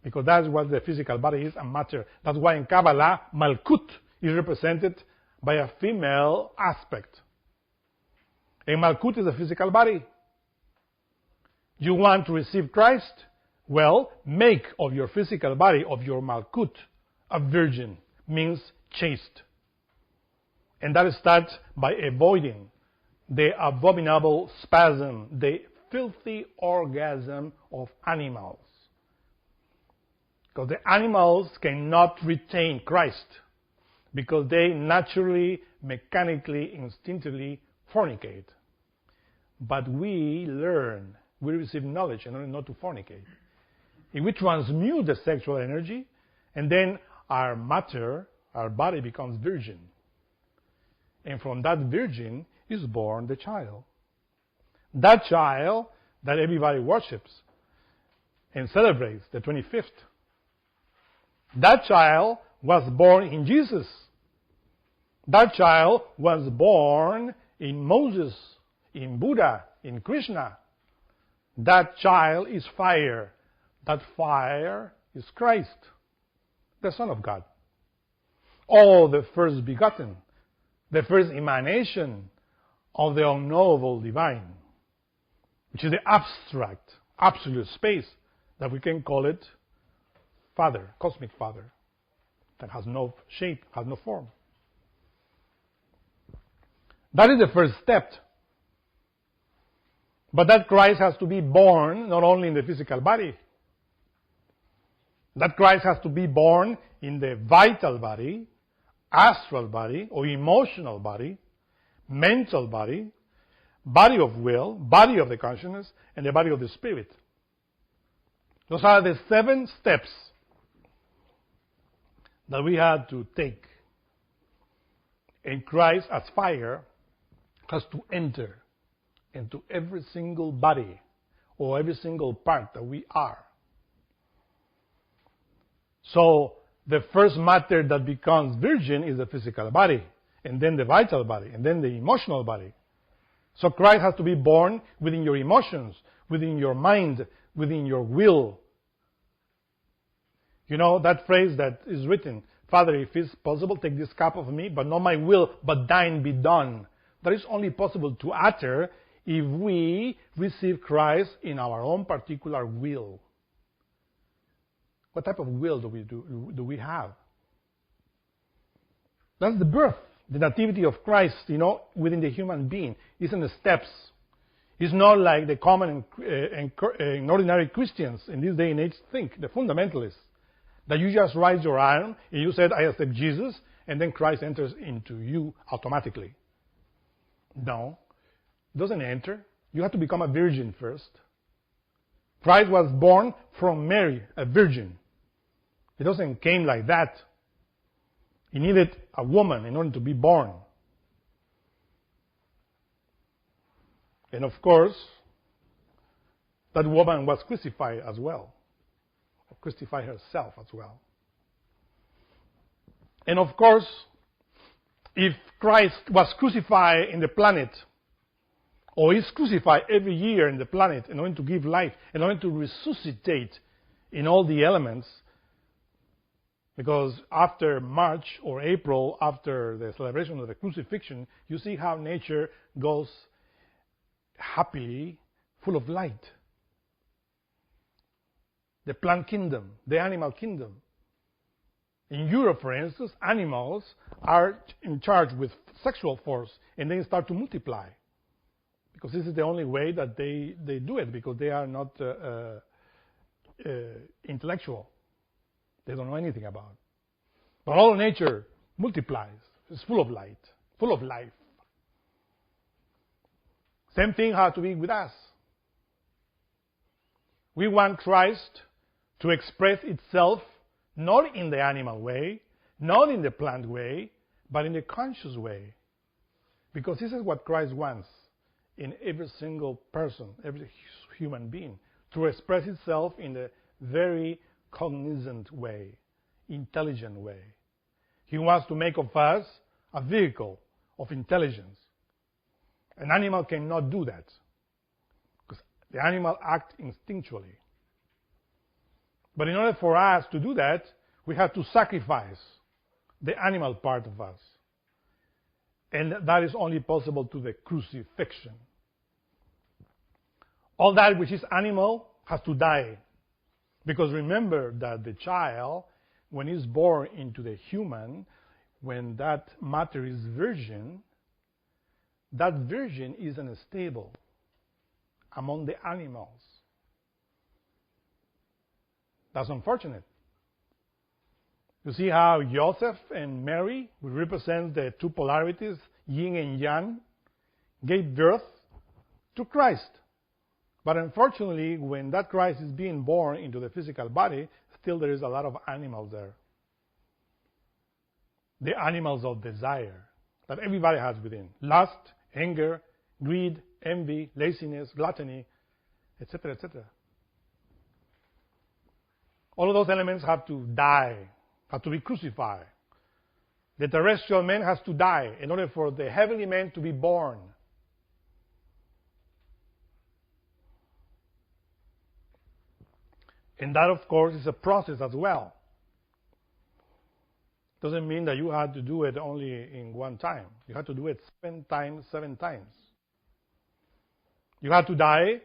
A: because that's what the physical body is, a matter. That's why in Kabbalah, Malkut is represented by a female aspect. And Malkut is a physical body. You want to receive Christ? Well, make of your physical body, of your Malkut, a virgin, means chaste. And that starts by avoiding the abominable spasm, the filthy orgasm of animals. Because the animals cannot retain Christ, because they naturally, mechanically, instinctively fornicate. But we learn, we receive knowledge in order not to fornicate. If we transmute the sexual energy, and then our matter, our body becomes virgin. And from that virgin is born the child. That child that everybody worships and celebrates, the 25th. That child was born in Jesus. That child was born in Moses, in Buddha, in Krishna. That child is fire. That fire is Christ, the Son of God. All the first begotten, the first emanation of the unknowable divine, which is the abstract, absolute space that we can call it Father, cosmic Father, that has no shape, has no form. That is the first step. But that Christ has to be born not only in the physical body. That Christ has to be born in the vital body, astral body, or emotional body, mental body, body of will, body of the consciousness, and the body of the spirit. Those are the 7 steps that we had to take. And Christ as fire has to enter into every single body or every single part that we are. So the first matter that becomes virgin is the physical body, and then the vital body, and then the emotional body. So Christ has to be born within your emotions, within your mind, within your will. You know that phrase that is written, Father, if it's possible, take this cup of me, but not my will, but thine be done. That is only possible to utter if we receive Christ in our own particular will. What type of will do we have? That's the birth, the nativity of Christ, within the human being. It's in the steps. It's not like the common and ordinary Christians in this day and age think, the fundamentalists, that you just raise your arm and you said, I accept Jesus, and then Christ enters into you automatically. No, it doesn't enter. You have to become a virgin first. Christ was born from Mary, a virgin. It doesn't came like that. He needed a woman in order to be born. And of course, that woman was crucified as well. Or crucified herself as well. And of course, if Christ was crucified in the planet, or is crucified every year in the planet in order to give life, in order to resuscitate in all the elements, because after March or April, after the celebration of the crucifixion, you see how nature goes happily, full of light. The plant kingdom, the animal kingdom. In Europe, for instance, animals are in charge with sexual force, and they start to multiply. Because this is the only way that they do it, because they are not intellectual. They don't know anything about it. But all nature multiplies. It's full of light, full of life. Same thing has to be with us. We want Christ to express itself not in the animal way, not in the plant way, but in the conscious way. Because this is what Christ wants in every single person, every human being, to express itself in a very cognizant way, intelligent way. He wants to make of us a vehicle of intelligence. An animal cannot do that, because the animal acts instinctually. But in order for us to do that, we have to sacrifice the animal part of us. And that is only possible to the crucifixion. All that which is animal has to die. Because remember that the child, when he's born into the human, when that matter is virgin, that virgin is unstable among the animals. That's unfortunate. You see how Joseph and Mary, who represent the two polarities, yin and yang, gave birth to Christ. But unfortunately, when that Christ is being born into the physical body, still there is a lot of animals there. The animals of desire that everybody has within. Lust, anger, greed, envy, laziness, gluttony, etc., etc. All of those elements have to die, have to be crucified. The terrestrial man has to die in order for the heavenly man to be born. And that, of course, is a process as well. Doesn't mean that you have to do it only in one time. You have to do it 7 times. You have to die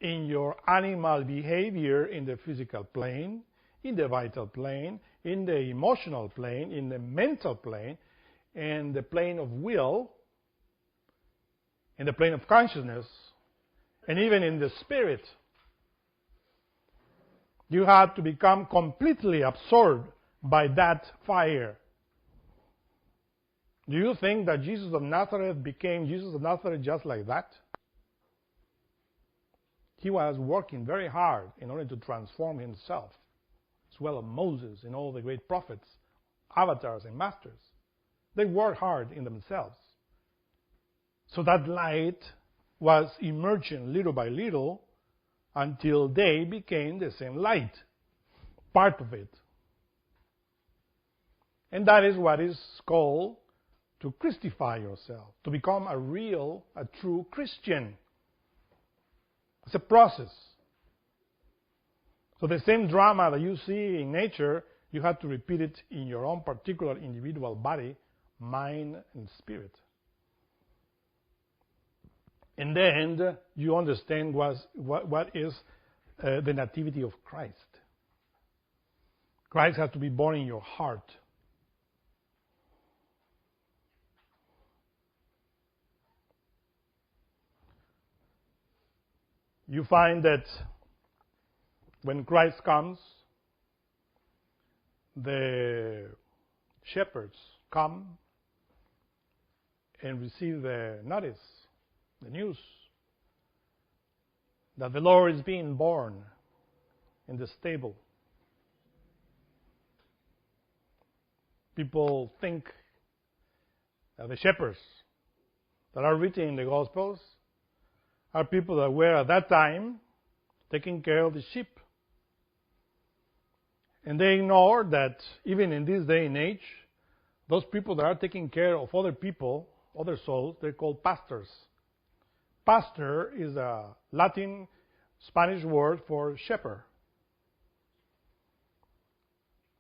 A: in your animal behavior in the physical plane, in the vital plane, in the emotional plane, in the mental plane, in the plane of will, in the plane of consciousness, and even in the spirit. You have to become completely absorbed by that fire. Do you think that Jesus of Nazareth became Jesus of Nazareth just like that? He was working very hard in order to transform himself, as well as Moses and all the great prophets, avatars and masters. They worked hard in themselves. So that light was emerging little by little until they became the same light, part of it. And that is what is called to Christify yourself, to become a true Christian. It's a process. So the same drama that you see in nature, you have to repeat it in your own particular individual body, mind, and spirit. And then you understand what is the nativity of Christ. Christ has to be born in your heart. You find that when Christ comes, the shepherds come and receive the notice, the news, that the Lord is being born in the stable. People think that the shepherds that are written in the Gospels are people that were at that time taking care of the sheep. And they ignore that even in this day and age, those people that are taking care of other people, other souls, they're called pastors. Pastor is a Latin, Spanish word for shepherd.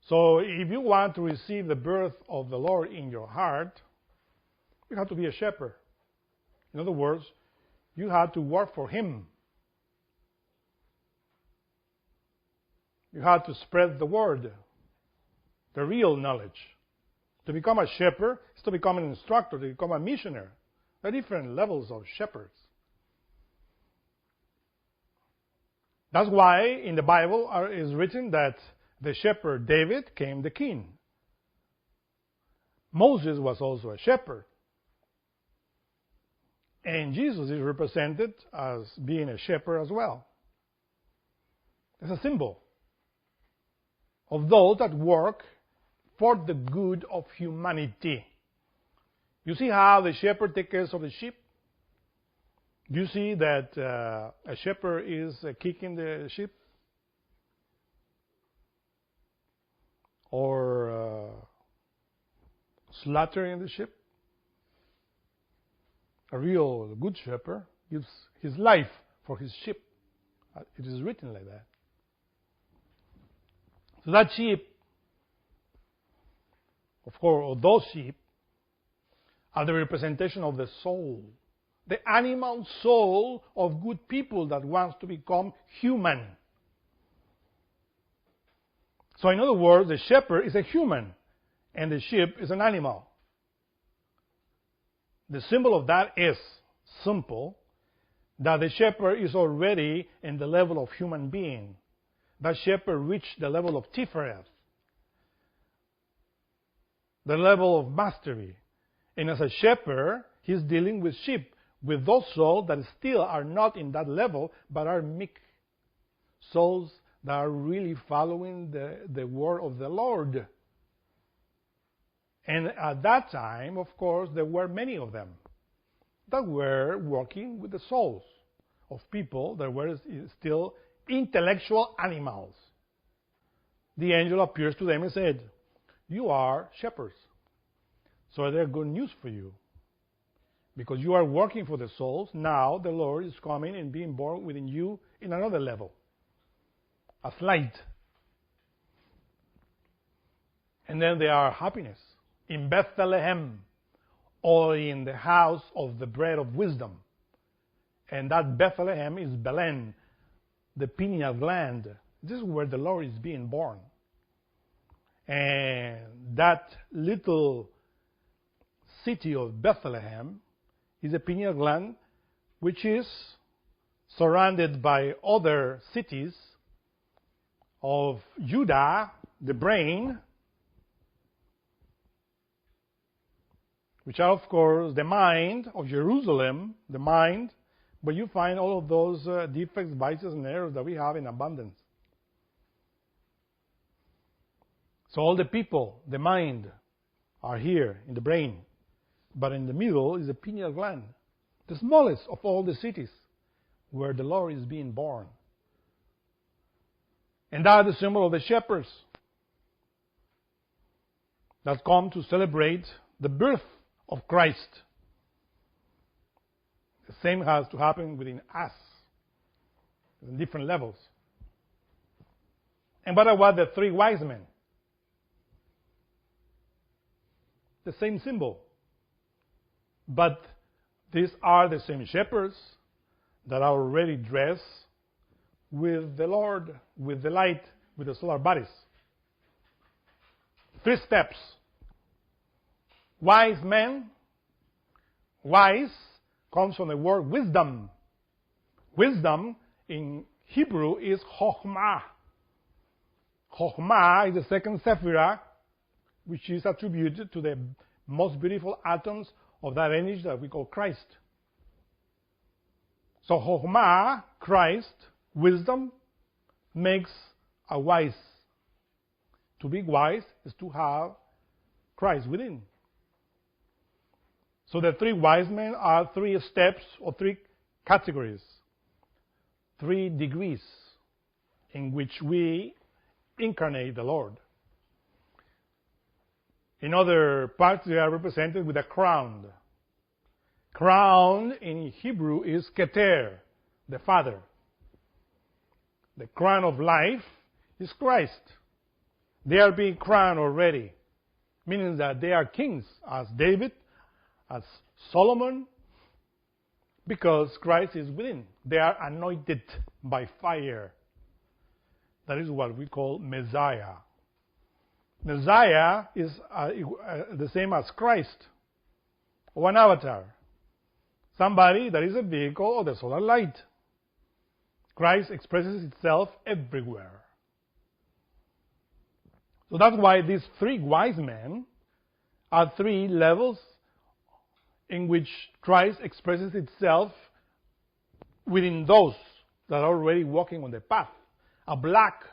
A: So if you want to receive the birth of the Lord in your heart, you have to be a shepherd. In other words, you have to work for Him. You have to spread the word, the real knowledge. To become a shepherd is to become an instructor, to become a missionary. There are different levels of shepherds. That's why in the Bible is written that the shepherd David became the king. Moses was also a shepherd. And Jesus is represented as being a shepherd as well. It's a symbol of those that work for the good of humanity. You see how the shepherd takes care of the sheep? Do you see that a shepherd is kicking the sheep? Or slaughtering the sheep? A real good shepherd gives his life for his sheep. It is written like that. So that sheep, of course, or those sheep, are the representation of the soul. The animal soul of good people that wants to become human. So in other words, the shepherd is a human, and the sheep is an animal. The symbol of that is simple, that the shepherd is already in the level of human being. That shepherd reached the level of Tifereth, the level of mastery. And as a shepherd, he's dealing with sheep, with those souls that still are not in that level, but are meek souls that are really following the word of the Lord. And at that time, of course, there were many of them that were working with the souls of people that were still intellectual animals. The angel appears to them and said, "You are shepherds. So there's good news for you. Because you are working for the souls, now the Lord is coming and being born within you in another level, as light." And then there are happiness. In Bethlehem, or in the house of the bread of wisdom. And that Bethlehem is Belen, the pineal gland. This is where the Lord is being born. And that little city of Bethlehem is a pineal gland which is surrounded by other cities of Judah, the brain, which are, of course, the mind of Jerusalem, the mind, but you find all of those defects, vices, and errors that we have in abundance. So all the people, the mind, are here in the brain, but in the middle is the pineal gland. the smallest of all the cities where the Lord is being born. And that is the symbol of the shepherds that come to celebrate the birth of Christ. The same has to happen within us, in different levels. And what about the three wise men? The same symbol. But these are the same shepherds that are already dressed with the Lord, with the light, with the solar bodies. 3 steps. Wise men. Wise comes from the word wisdom. Wisdom in Hebrew is chokhmah. Chokhmah is the second sephirah, which is attributed to the most beautiful atoms of that energy that we call Christ. So chokhmah, Christ, wisdom, makes a wise. To be wise is to have Christ within. So the 3 wise men are 3 steps or 3 categories, 3 degrees in which we incarnate the Lord. In other parts, they are represented with a crown. Crown in Hebrew is keter, the Father. The crown of life is Christ. They are being crowned already, meaning that they are kings, as David, as Solomon, because Christ is within. They are anointed by fire. That is what we call Messiah. Messiah is the same as Christ, or an avatar. Somebody that is a vehicle of the solar light. Christ expresses itself everywhere. So that's why these 3 wise men are 3 levels in which Christ expresses itself within those that are already walking on the path. A black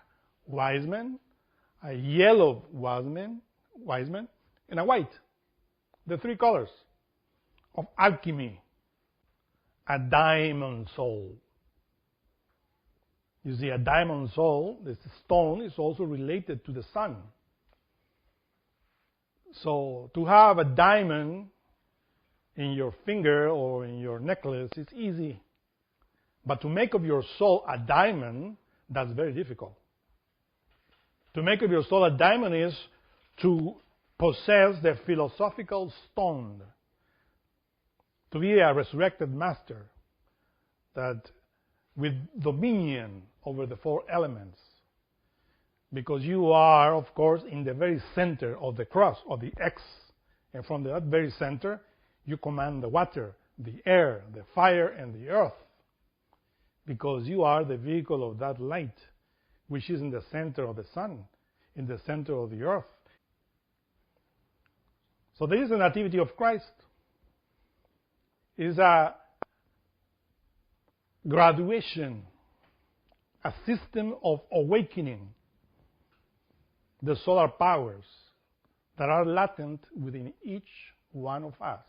A: wise man, a yellow wise man, and a white. The 3 colors of alchemy. A diamond soul. You see, a diamond soul, this stone, is also related to the sun. So to have a diamond in your finger or in your necklace is easy. But to make of your soul a diamond, that's very difficult. To make of your soul a diamond is to possess the philosophical stone. To be a resurrected master that with dominion over the 4 elements. Because you are, of course, in the very center of the cross, of the X. And from that very center, you command the water, the air, the fire, and the earth. Because you are the vehicle of that light, which is in the center of the sun, in the center of the earth. So there is the Nativity of Christ. It is a graduation, a system of awakening the solar powers that are latent within each one of us.